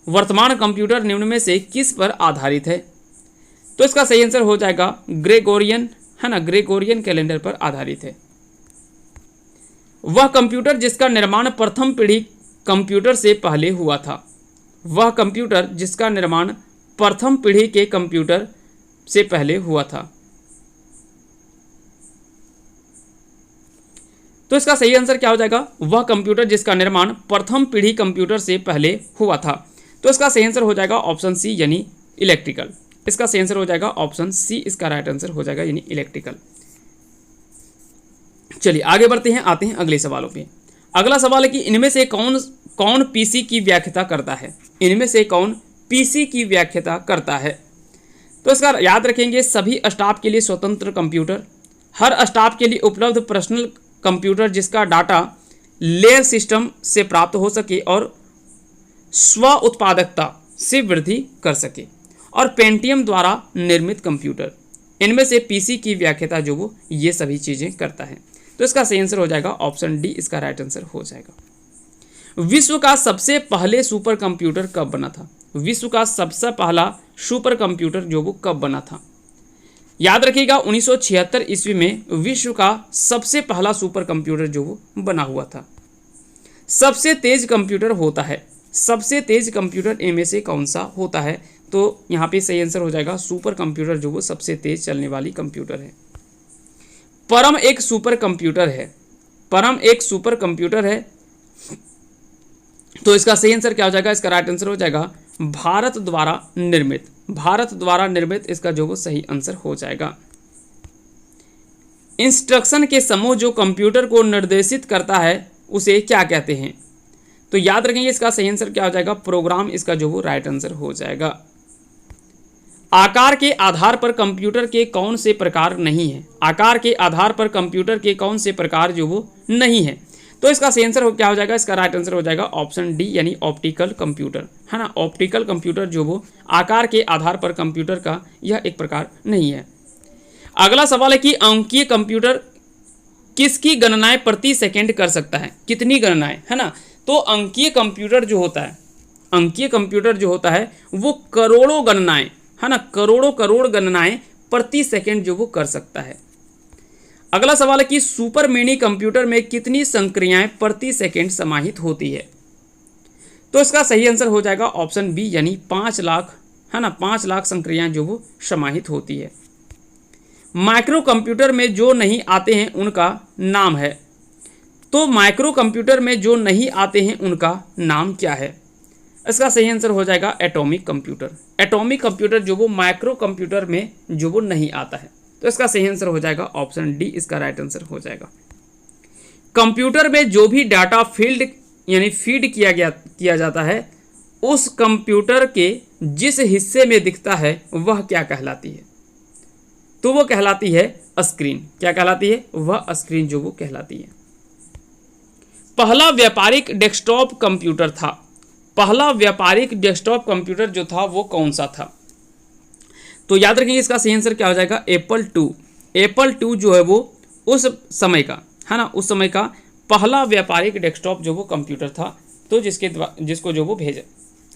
वर्तमान कंप्यूटर निम्न में से किस पर आधारित है? तो इसका सही आंसर हो जाएगा ग्रेगोरियन, है ना, ग्रेगोरियन कैलेंडर पर आधारित है। वह कंप्यूटर जिसका निर्माण प्रथम पीढ़ी कंप्यूटर से पहले हुआ था। वह कंप्यूटर जिसका निर्माण प्रथम पीढ़ी के कंप्यूटर से पहले हुआ था। तो इसका सही आंसर क्या हो जाएगा? वह कंप्यूटर जिसका निर्माण प्रथम पीढ़ी कंप्यूटर से पहले हुआ था। तो इसका सही आंसर हो जाएगा ऑप्शन सी, यानी इलेक्ट्रिकल। इसका सही आंसर हो जाएगा ऑप्शन सी, इसका राइट आंसर हो जाएगा यानी इलेक्ट्रिकल। चलिए आगे बढ़ते हैं, आते हैं अगले सवालों पे। अगला सवाल है कि इनमें से कौन पीसी की व्याख्या करता है? इनमें से कौन पीसी की व्याख्या करता है? तो इसका याद रखेंगे, सभी स्टाफ के लिए स्वतंत्र कंप्यूटर, हर स्टाफ के लिए उपलब्ध पर्सनल कंप्यूटर जिसका डाटा लेयर सिस्टम से प्राप्त हो सके और स्व उत्पादकता से वृद्धि कर सके, और पेंटियम द्वारा निर्मित कंप्यूटर। इनमें से पीसी की व्याख्याता जो वो ये सभी चीज़ें करता है। तो इसका सही आंसर हो जाएगा ऑप्शन डी, इसका राइट आंसर हो जाएगा। विश्व का सबसे पहले सुपर कंप्यूटर कब बना था? विश्व का सबसे पहला सुपर कंप्यूटर जो वो कब बना था? याद रखिएगा 1976 ईस्वी में विश्व का सबसे पहला सुपर कंप्यूटर जो वो बना हुआ था। सबसे तेज कंप्यूटर होता है, सबसे तेज कंप्यूटर इनमें से कौन सा होता है? तो यहाँ पे सही आंसर हो जाएगा सुपर कंप्यूटर जो वो सबसे तेज चलने वाली कंप्यूटर है। परम एक सुपर कंप्यूटर है, परम एक सुपर कंप्यूटर है। तो इसका सही आंसर क्या हो जाएगा? इसका राइट आंसर हो जाएगा भारत द्वारा निर्मित, भारत द्वारा निर्मित इसका जो वो सही आंसर हो जाएगा। इंस्ट्रक्शन के समूह जो कंप्यूटर को निर्देशित करता है उसे क्या कहते हैं? तो याद रखेंगे इसका सही आंसर क्या हो जाएगा? प्रोग्राम इसका जो वो राइट आंसर हो जाएगा। आकार के आधार पर कंप्यूटर के कौन से प्रकार नहीं है? आकार के आधार पर कंप्यूटर के कौन से प्रकार जो वो नहीं है? तो इसका सही आंसर क्या हो जाएगा? इसका राइट आंसर हो जाएगा ऑप्शन डी, यानी ऑप्टिकल कंप्यूटर, है ना। ऑप्टिकल कंप्यूटर जो वो आकार के आधार पर कंप्यूटर का यह एक प्रकार नहीं है। अगला सवाल है कि अंकीय कंप्यूटर किसकी गणनाएं प्रति सेकंड कर सकता है? कितनी गणनाएं, है ना। तो अंकीय कंप्यूटर जो होता है, अंकीय कंप्यूटर जो होता है वो करोड़ों गणनाएं, है ना, करोड़ों करोड़ गणनाएं प्रति सेकंड जो वो कर सकता है। अगला सवाल है कि सुपर मिनी कंप्यूटर में कितनी संक्रियाएं प्रति सेकंड समाहित होती है? तो इसका सही आंसर हो जाएगा ऑप्शन बी, यानी 5 लाख, है ना, 5 लाख संक्रियाएं जो वो समाहित होती है। माइक्रो कंप्यूटर में जो नहीं आते हैं उनका नाम है। तो माइक्रो कंप्यूटर में जो नहीं आते हैं उनका नाम क्या है? इसका सही आंसर हो जाएगा एटॉमिक कंप्यूटर। एटॉमिक कंप्यूटर जो वो माइक्रो कंप्यूटर में जो वो नहीं आता है। तो इसका सही आंसर हो जाएगा ऑप्शन डी, इसका राइट आंसर हो जाएगा। कंप्यूटर में जो भी डाटा फील्ड यानी फीड किया जाता है उस कंप्यूटर के जिस हिस्से में दिखता है वह क्या कहलाती है? तो वो कहलाती है स्क्रीन। क्या कहलाती है? वह स्क्रीन जो वो कहलाती है। पहला व्यापारिक डेस्कटॉप कंप्यूटर था, पहला व्यापारिक डेस्कटॉप कंप्यूटर जो था वो कौन सा था? तो याद रखेंगे इसका सही आंसर क्या हो जाएगा? एप्पल 2। एप्पल 2 जो है वो उस समय का, है ना, उस समय का पहला व्यापारिक डेस्कटॉप जो वो कंप्यूटर था, तो जिसको जो वो भेजा।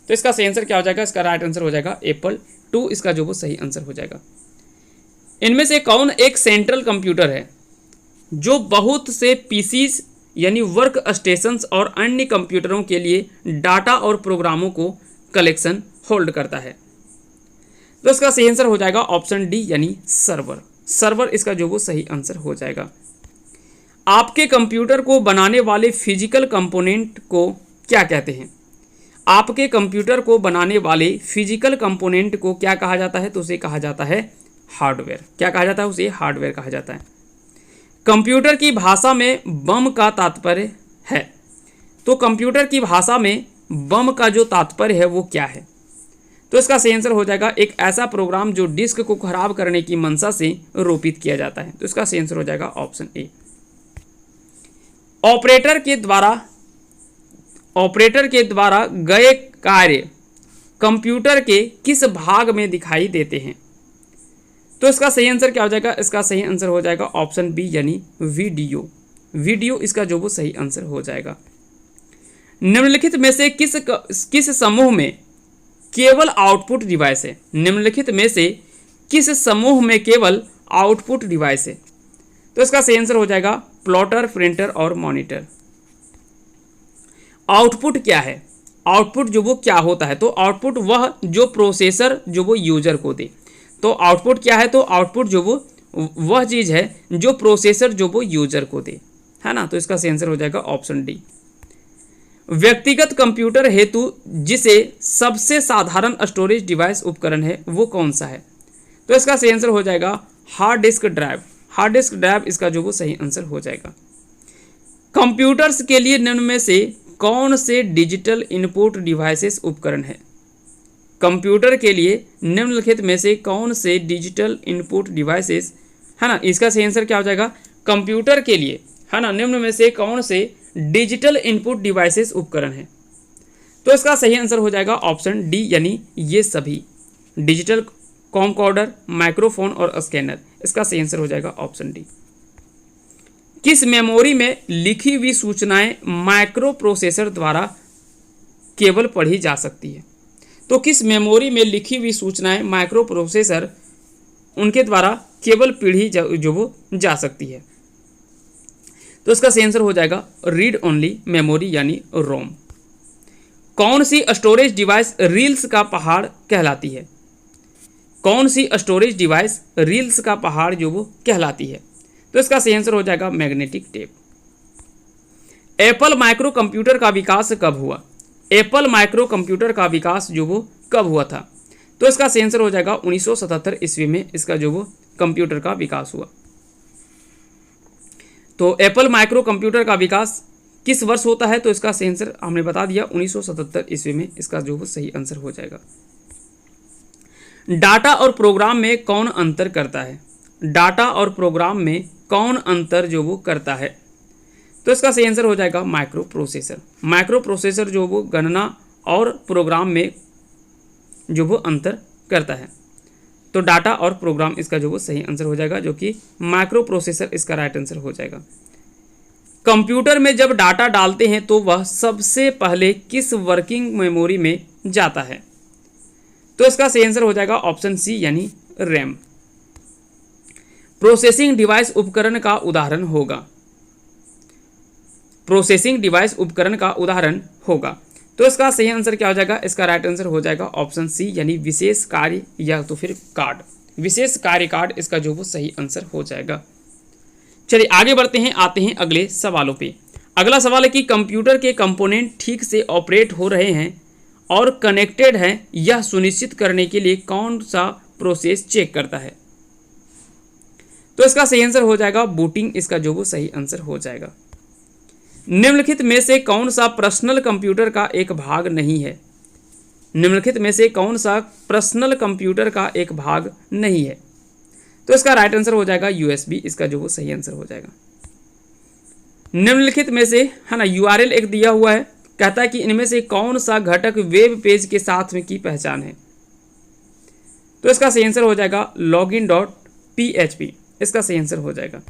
तो इसका सही आंसर क्या हो जाएगा? इसका राइट आंसर हो जाएगा एप्पल 2, इसका जो वो सही आंसर हो जाएगा। इनमें से कौन एक सेंट्रल कंप्यूटर है जो बहुत से पीसीज यानी वर्क स्टेशंस और अन्य कंप्यूटरों के लिए डाटा और प्रोग्रामों को कलेक्शन होल्ड करता है? तो इसका सही आंसर हो जाएगा ऑप्शन डी, यानी सर्वर। सर्वर इसका जो वो सही आंसर हो जाएगा। आपके कंप्यूटर को बनाने वाले फिजिकल कंपोनेंट को क्या कहते हैं? आपके कंप्यूटर को बनाने वाले फिजिकल कंपोनेंट को क्या कहा जाता है? तो उसे कहा जाता है हार्डवेयर। क्या कहा जाता है? उसे हार्डवेयर कहा जाता है। कंप्यूटर की भाषा में बम का तात्पर्य है। तो कंप्यूटर की भाषा में बम का जो तात्पर्य है वो क्या है? तो इसका सही आंसर हो जाएगा एक ऐसा प्रोग्राम जो डिस्क को खराब करने की मंशा से रोपित किया जाता है। तो इसका सही आंसर हो जाएगा ऑप्शन ए। ऑपरेटर के द्वारा गए कार्य कंप्यूटर के किस भाग में दिखाई देते हैं? तो इसका सही आंसर क्या हो जाएगा? इसका सही आंसर हो जाएगा ऑप्शन बी, यानी वीडियो। वीडियो इसका जो वो सही आंसर हो जाएगा। निम्नलिखित में से किस समूह में केवल आउटपुट डिवाइस है? निम्नलिखित में से किस समूह में केवल आउटपुट डिवाइस है? तो इसका सही आंसर हो जाएगा प्लॉटर, प्रिंटर और मॉनिटर। आउटपुट क्या है? आउटपुट जो वो क्या होता है? तो आउटपुट वह जो प्रोसेसर जो वो यूजर को दे। तो आउटपुट क्या है? तो आउटपुट जो वो वह चीज़ है जो प्रोसेसर जो वो यूजर को दे, है ना। तो इसका सही आंसर हो जाएगा ऑप्शन डी। व्यक्तिगत कंप्यूटर हेतु जिसे सबसे साधारण स्टोरेज डिवाइस उपकरण है वो कौन सा है? तो इसका सही आंसर हो जाएगा hard disk drive. Hard disk drive इसका जो वो सही आंसर हो जाएगा। कंप्यूटर्स के लिए निम्न में से कौन से डिजिटल इनपुट डिवाइसेस उपकरण है? कंप्यूटर के लिए निम्नलिखित में से कौन से डिजिटल इनपुट डिवाइसेस, है ना, इसका सही आंसर क्या हो जाएगा, कंप्यूटर के लिए, है ना, निम्न में से कौन से डिजिटल इनपुट डिवाइसेस उपकरण हैं। तो इसका सही आंसर हो जाएगा ऑप्शन डी, यानी ये सभी डिजिटल कॉमकॉर्डर, माइक्रोफोन और स्कैनर। इसका सही आंसर हो जाएगा ऑप्शन डी। किस मेमोरी में लिखी हुई सूचनाएं माइक्रो प्रोसेसर द्वारा केवल पढ़ी जा सकती है। तो किस मेमोरी में लिखी हुई सूचनाएं माइक्रो प्रोसेसर उनके द्वारा केवल पढ़ी जा सकती है। तो इसका सही आंसर हो जाएगा रीड ओनली मेमोरी, यानी रोम। कौन सी स्टोरेज डिवाइस रील्स का पहाड़ कहलाती है। कौन सी स्टोरेज डिवाइस रील्स का पहाड़ कहलाती है। तो इसका सही आंसर हो जाएगा magnetic tape. Apple micro computer का विकास कब हुआ। एप्पल माइक्रो कंप्यूटर का विकास कब हुआ था। तो इसका सही आंसर हो जाएगा 1977 ईस्वी में इसका कंप्यूटर का विकास हुआ। तो एप्पल माइक्रो कंप्यूटर का विकास किस वर्ष होता है। तो इसका सही आंसर हमने बता दिया 1977 ईस्वी में इसका सही आंसर हो जाएगा। डाटा और प्रोग्राम में कौन अंतर करता है। डाटा और प्रोग्राम में कौन अंतर करता है। तो इसका सही आंसर हो जाएगा माइक्रो प्रोसेसर। माइक्रो प्रोसेसर गणना और प्रोग्राम में अंतर करता है। तो डाटा और प्रोग्राम इसका सही आंसर हो जाएगा, जो कि माइक्रो प्रोसेसर इसका राइट आंसर हो जाएगा। कंप्यूटर में जब डाटा डालते हैं तो वह सबसे पहले किस वर्किंग मेमोरी में जाता है। तो इसका सही आंसर हो जाएगा ऑप्शन सी, यानी रैम। प्रोसेसिंग डिवाइस उपकरण का उदाहरण होगा। प्रोसेसिंग डिवाइस उपकरण का उदाहरण होगा। तो इसका सही आंसर क्या हो जाएगा। इसका राइट आंसर हो जाएगा ऑप्शन सी, यानी विशेष कार्य या तो फिर कार्ड, विशेष कार्य कार्ड इसका सही आंसर हो जाएगा। चलिए आगे बढ़ते हैं, आते हैं अगले सवालों पे। अगला सवाल है कि कंप्यूटर के कंपोनेंट ठीक से ऑपरेट हो रहे हैं और कनेक्टेड हैं, यह सुनिश्चित करने के लिए कौन सा प्रोसेस चेक करता है। तो इसका सही आंसर हो जाएगा बूटिंग, इसका सही आंसर हो जाएगा। निम्नलिखित में से कौन सा पर्सनल कंप्यूटर का एक भाग नहीं है। निम्नलिखित में से कौन सा पर्सनल कंप्यूटर का एक भाग नहीं है। तो इसका राइट आंसर हो जाएगा यूएसबी, इसका सही आंसर हो जाएगा। निम्नलिखित में से, है ना, यूआरएल एक दिया हुआ है, कहता है कि इनमें से कौन सा घटक वेब पेज के साथ में की पहचान है। तो इसका सही आंसर हो जाएगा login.php, इसका सही आंसर हो जाएगा।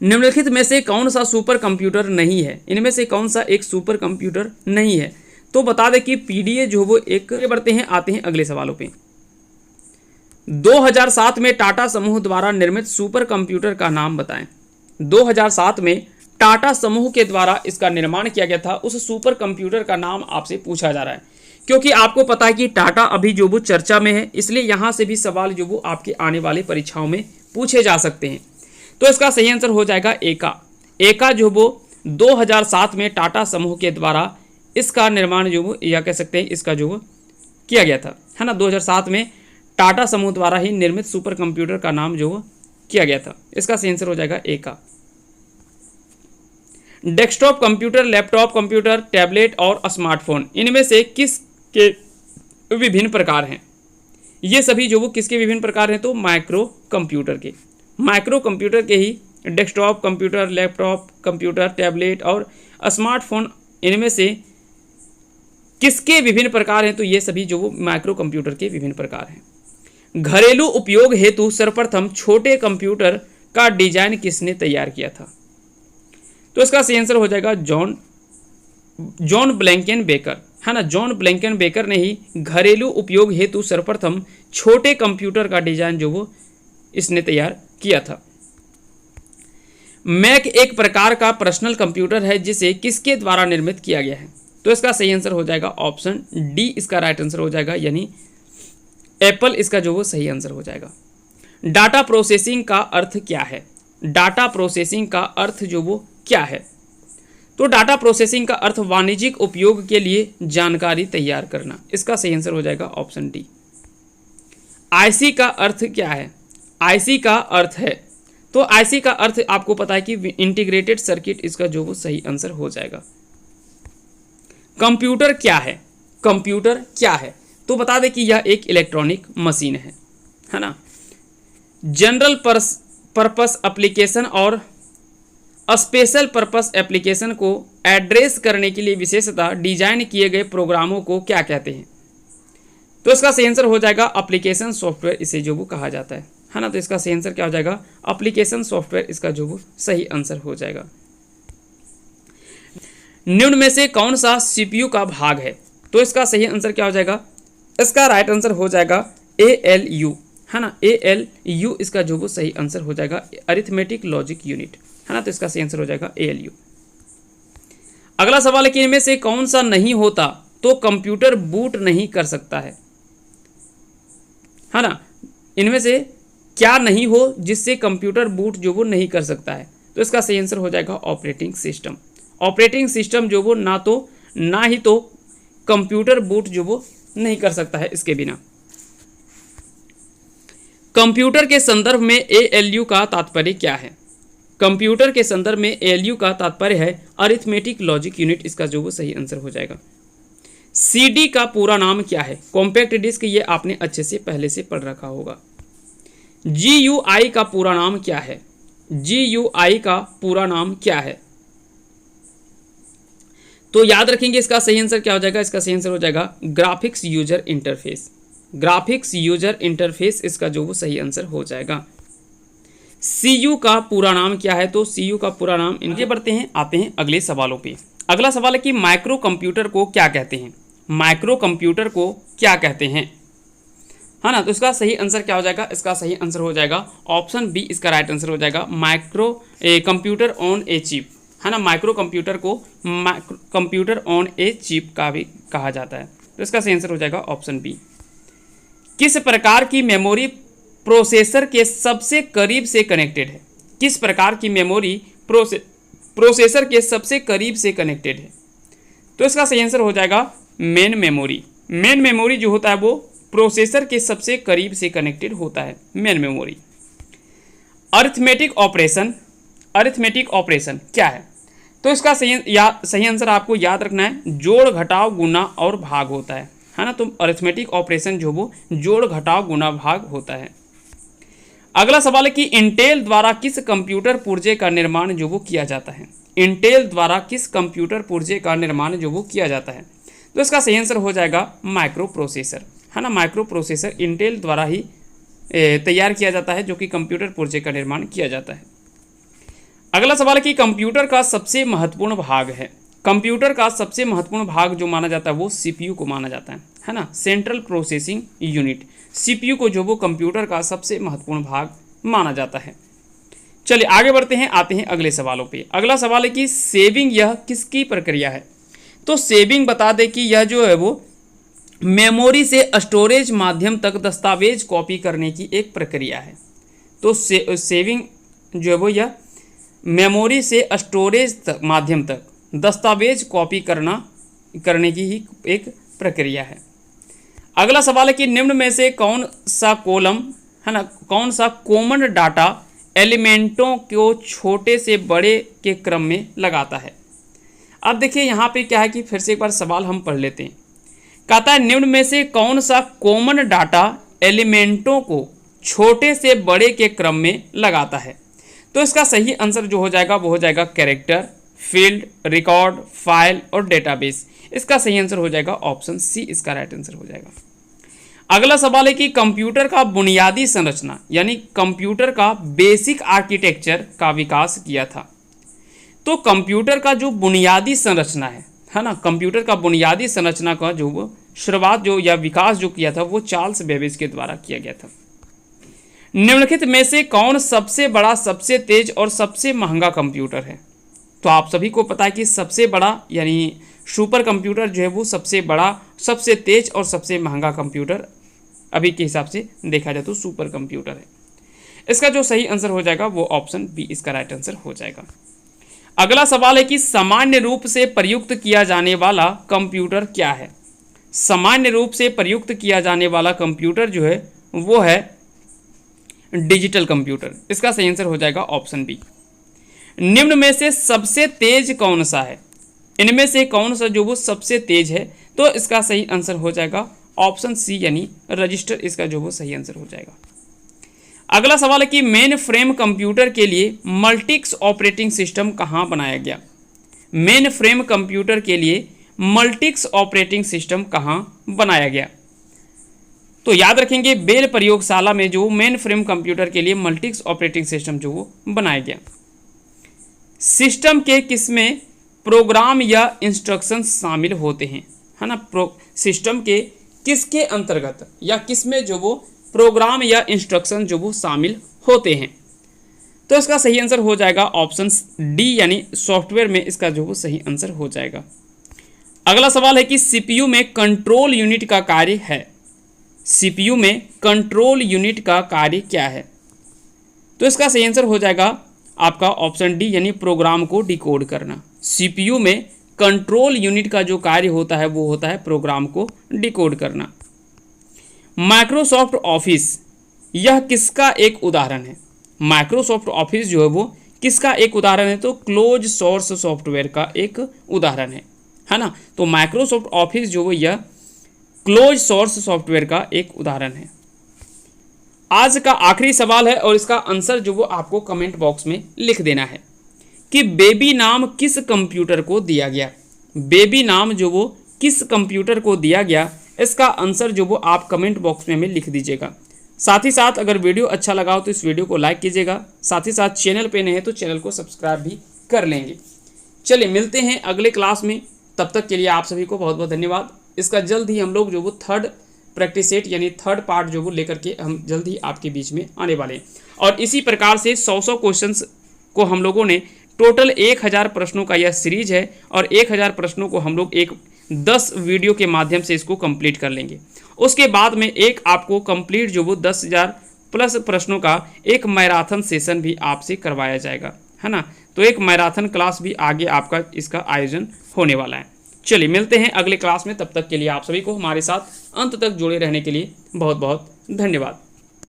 निम्नलिखित में से कौन सा सुपर कंप्यूटर नहीं है। इनमें से कौन सा एक सुपर कंप्यूटर नहीं है। तो बता दें कि पीडीए एक। बढ़ते हैं, आते हैं अगले सवालों पे। 2007 में टाटा समूह द्वारा निर्मित सुपर कंप्यूटर का नाम बताएं। 2007 में टाटा समूह के द्वारा इसका निर्माण किया गया था, उस सुपर कंप्यूटर का नाम आपसे पूछा जा रहा है, क्योंकि आपको पता है कि टाटा अभी चर्चा में है, इसलिए यहां से भी सवाल आपके आने वाले परीक्षाओं में पूछे जा सकते हैं। तो इसका सही आंसर हो जाएगा एका। एका 2007 में टाटा समूह के द्वारा इसका निर्माण या कह सकते हैं इसका किया गया था, है ना। 2007 में टाटा समूह द्वारा ही निर्मित सुपर कंप्यूटर का नाम किया गया था। इसका सही आंसर हो जाएगा एका। Desktop computer, laptop computer, tablet और स्मार्टफोन, इनमें से किसके विभिन्न प्रकार हैं। ये सभी किसके विभिन्न प्रकार हैं। तो माइक्रो कंप्यूटर के। माइक्रो कंप्यूटर के ही desktop computer, laptop computer, tablet और स्मार्टफोन, इनमें से किसके विभिन्न प्रकार हैं। तो ये सभी माइक्रो कंप्यूटर के विभिन्न प्रकार हैं। घरेलू उपयोग हेतु सर्वप्रथम छोटे कंप्यूटर का डिजाइन किसने तैयार किया था। तो इसका सही आंसर हो जाएगा जॉन ब्लैंकेन बेकर, है ना। जॉन ब्लैंकेन बेकर ने ही घरेलू उपयोग हेतु सर्वप्रथम छोटे कंप्यूटर का डिजाइन इसने तैयार किया था। मैक एक प्रकार का पर्सनल कंप्यूटर है जिसे किसके द्वारा निर्मित किया गया है। तो इसका सही आंसर हो जाएगा ऑप्शन डी, इसका राइट आंसर हो जाएगा, यानी एप्पल इसका सही आंसर हो जाएगा। डाटा प्रोसेसिंग का अर्थ क्या है। डाटा प्रोसेसिंग का अर्थ क्या है। तो डाटा प्रोसेसिंग का अर्थ वाणिज्यिक उपयोग के लिए जानकारी तैयार करना, इसका सही आंसर हो जाएगा ऑप्शन डी। आईसी का अर्थ क्या है। आईसी का अर्थ है, तो आईसी का अर्थ आपको पता है कि इंटीग्रेटेड सर्किट, इसका सही आंसर हो जाएगा। कंप्यूटर क्या है। कंप्यूटर क्या है। तो बता दें कि यह एक इलेक्ट्रॉनिक मशीन है ना। जनरल पर्पस एप्लीकेशन और स्पेशल पर्पस एप्लीकेशन को एड्रेस करने के लिए विशेषतः डिजाइन किए गए प्रोग्रामों को क्या कहते हैं? तो इसका सही आंसर हो जाएगा एप्लीकेशन सॉफ्टवेयर, इसे जो वो कहा जाता है ना। तो इसका सही आंसर क्या हो जाएगा? एप्लीकेशन सॉफ्टवेयर, इसका जो वो सही आंसर हो जाएगा। निम्न में से कौन सा सीपीयू का भाग है? तो इसका सही आंसर क्या हो जाएगा? इसका राइट आंसर हो जाएगा ALU, है ना। ALU इसका जो वो सही आंसर हो जाएगा, अरिथमेटिक लॉजिक यूनिट, है ना। तो इसका सही आंसर हो जाएगा ALU। अगला सवाल है कि इनमें से कौन सा नहीं होता तो कंप्यूटर बूट नहीं कर सकता है ना। इनमें से क्या नहीं हो जिससे कंप्यूटर बूट जो वो नहीं कर सकता है? तो इसका सही आंसर हो जाएगा ऑपरेटिंग सिस्टम। ऑपरेटिंग सिस्टम जो वो ना ही तो कंप्यूटर बूट जो वो नहीं कर सकता है इसके बिना। कंप्यूटर के संदर्भ में ALU का तात्पर्य क्या है? कंप्यूटर के संदर्भ में ALU का तात्पर्य है अरिथमेटिक लॉजिक यूनिट, इसका जो वो सही आंसर हो जाएगा। CD का पूरा नाम क्या है? कॉम्पैक्ट डिस्क, ये आपने अच्छे से पहले से पढ़ रखा होगा। GUI का पूरा नाम क्या है? GUI का पूरा नाम क्या है? तो याद रखेंगे इसका सही आंसर क्या हो जाएगा? इसका सही आंसर हो जाएगा graphics user interface. Graphics user interface इसका जो वो सही आंसर हो जाएगा। CU का पूरा नाम क्या है? तो CU का पूरा नाम, इनके बढ़ते हैं, आते हैं अगले सवालों पे। अगला सवाल है कि माइक्रो कंप्यूटर को क्या कहते हैं? माइक्रो कंप्यूटर को क्या कहते हैं, है ना। तो इसका सही आंसर क्या हो जाएगा? इसका सही आंसर हो जाएगा ऑप्शन बी, इसका राइट आंसर हो जाएगा micro computer on a chip, है ना। माइक्रो कंप्यूटर को कंप्यूटर ऑन ए चिप का भी कहा जाता है। तो इसका सही आंसर हो जाएगा ऑप्शन बी। किस प्रकार की मेमोरी प्रोसेसर के सबसे करीब से कनेक्टेड है? किस प्रकार की मेमोरी प्रोसेसर के सबसे करीब से कनेक्टेड है? तो इसका सही आंसर हो जाएगा मेन मेमोरी। मेन मेमोरी जो होता है वो प्रोसेसर के सबसे करीब से कनेक्टेड होता है, मेन मेमोरी। अरिथमेटिक ऑपरेशन क्या है? तो इसका सही आंसर आपको याद रखना है, जोड़ घटाव गुना और भाग होता है ना। तो अरिथमेटिक ऑपरेशन जो वो जोड़ घटाव गुना भाग होता है। अगला सवाल है कि इंटेल द्वारा किस कंप्यूटर पुर्जे का निर्माण जो वो किया जाता है? इंटेल द्वारा किस कंप्यूटर पुर्जे का निर्माण जो वो किया जाता है? तो इसका सही आंसर हो जाएगा माइक्रो प्रोसेसर, है ना। माइक्रो प्रोसेसर इंटेल द्वारा ही तैयार किया जाता है, जो कि कंप्यूटर पुर्जे का निर्माण किया जाता है। अगला सवाल है कि कंप्यूटर का सबसे महत्वपूर्ण भाग है। कंप्यूटर का सबसे महत्वपूर्ण भाग जो माना जाता है वो CPU को माना जाता है ना। सेंट्रल प्रोसेसिंग यूनिट, CPU को जो वो कंप्यूटर का सबसे महत्वपूर्ण भाग माना जाता है। चलिए आगे बढ़ते हैं, आते हैं अगले सवालों पे। अगला सवाल है कि सेविंग यह किसकी प्रक्रिया है? तो सेविंग बता दें कि यह जो है वो मेमोरी से स्टोरेज माध्यम तक दस्तावेज कॉपी करने की एक प्रक्रिया है। तो सेविंग जो है वो यह मेमोरी से स्टोरेज माध्यम तक दस्तावेज कॉपी करने की ही एक प्रक्रिया है। अगला सवाल है कि निम्न में से कौन सा कॉलम, है ना, कौन सा कॉमन डाटा एलिमेंटों को छोटे से बड़े के क्रम में लगाता है? अब देखिए यहाँ पे क्या है कि फिर से एक बार सवाल हम पढ़ लेते हैं। कहता है निम्न में से कौन सा कॉमन डाटा एलिमेंटों को छोटे से बड़े के क्रम में लगाता है? तो इसका सही आंसर जो हो जाएगा वो हो जाएगा कैरेक्टर, फील्ड, रिकॉर्ड, फाइल और डेटाबेस। इसका सही आंसर हो जाएगा ऑप्शन सी, इसका राइट आंसर हो जाएगा। अगला सवाल है कि कंप्यूटर का बुनियादी संरचना यानी कंप्यूटर का बेसिक आर्किटेक्चर का विकास किया था। तो कंप्यूटर का जो बुनियादी संरचना है ना, कंप्यूटर का बुनियादी संरचना का जो वो शुरुआत जो या विकास जो किया था वो चार्ल्स बेबेज के द्वारा किया गया था। निम्नलिखित में से कौन सबसे बड़ा, सबसे तेज और सबसे महंगा कंप्यूटर है? तो आप सभी को पता है कि सबसे बड़ा यानी सुपर कंप्यूटर जो है वो सबसे बड़ा, सबसे तेज और सबसे महंगा कंप्यूटर अभी के हिसाब से देखा जाए तो सुपर कंप्यूटर है। इसका जो सही आंसर हो जाएगा वो ऑप्शन बी, इसका राइट आंसर हो जाएगा। अगला सवाल है कि सामान्य रूप से प्रयुक्त किया जाने वाला कंप्यूटर क्या है? सामान्य रूप से प्रयुक्त किया जाने वाला कंप्यूटर जो है वो है डिजिटल कंप्यूटर। इसका सही आंसर हो जाएगा ऑप्शन बी। निम्न में से सबसे तेज कौन सा है? इनमें से कौन सा जो वो सबसे तेज है? तो इसका सही आंसर हो जाएगा ऑप्शन सी यानी रजिस्टर इसका जो वो सही आंसर हो जाएगा। अगला सवाल है कि मेन फ्रेम कंप्यूटर के लिए मल्टिक्स ऑपरेटिंग सिस्टम कहाँ बनाया गया। मेन फ्रेम कंप्यूटर के लिए मल्टिक्स ऑपरेटिंग सिस्टम कहाँ बनाया गया। तो याद रखेंगे बेल प्रयोगशाला में जो मेन फ्रेम कंप्यूटर के लिए मल्टिक्स ऑपरेटिंग सिस्टम जो वो बनाया गया। सिस्टम के किसमें प्रोग्राम या इंस्ट्रक्शन शामिल होते हैं, है ना। सिस्टम के किसके अंतर्गत या किसमें जो वो प्रोग्राम या इंस्ट्रक्शन जो वो शामिल होते हैं। तो इसका सही आंसर हो जाएगा ऑप्शन डी यानी सॉफ्टवेयर में इसका जो वो सही आंसर हो जाएगा। अगला सवाल है कि सीपीयू में कंट्रोल यूनिट का कार्य है। सीपीयू में कंट्रोल यूनिट का कार्य क्या है। तो इसका सही आंसर हो जाएगा आपका ऑप्शन डी यानी प्रोग्राम को डिकोड करना। सीपीयू में कंट्रोल यूनिट का जो कार्य होता है वो होता है प्रोग्राम को डिकोड करना। माइक्रोसॉफ्ट ऑफिस यह किसका एक उदाहरण है। माइक्रोसॉफ्ट ऑफिस जो है वो किसका एक उदाहरण है, तो क्लोज सोर्स सॉफ्टवेयर का एक उदाहरण है ना। तो माइक्रोसॉफ्ट ऑफिस जो वो यह क्लोज सोर्स सॉफ्टवेयर का एक उदाहरण है। आज का आखिरी सवाल है और इसका आंसर जो वो आपको कमेंट बॉक्स में लिख देना है कि बेबी नाम किस कंप्यूटर को दिया गया। बेबी नाम जो वो किस कंप्यूटर को दिया गया, इसका आंसर जो वो आप कमेंट बॉक्स में हमें लिख दीजिएगा। साथ ही साथ अगर वीडियो अच्छा लगा हो तो इस वीडियो को लाइक कीजिएगा। साथ ही साथ चैनल पे नए हैं तो चैनल को सब्सक्राइब भी कर लेंगे। चलिए मिलते हैं अगले क्लास में, तब तक के लिए आप सभी को बहुत बहुत धन्यवाद। इसका जल्द ही हम लोग जो वो थर्ड प्रैक्टिस सेट यानी थर्ड पार्ट जो वो लेकर के हम जल्द ही आपके बीच में आने वाले हैं। और इसी प्रकार से 100 क्वेश्चंस को हम लोगों ने टोटल 1000 प्रश्नों का यह सीरीज है और 1000 प्रश्नों को हम लोग 10 वीडियो के माध्यम से इसको कंप्लीट कर लेंगे। उसके बाद में एक आपको कंप्लीट जो वो 10,000 प्लस प्रश्नों का एक मैराथन सेशन भी आपसे करवाया जाएगा, है ना। तो एक मैराथन क्लास भी आगे आपका इसका आयोजन होने वाला है। चलिए मिलते हैं अगले क्लास में, तब तक के लिए आप सभी को हमारे साथ अंत तक जुड़े रहने के लिए बहुत बहुत धन्यवाद।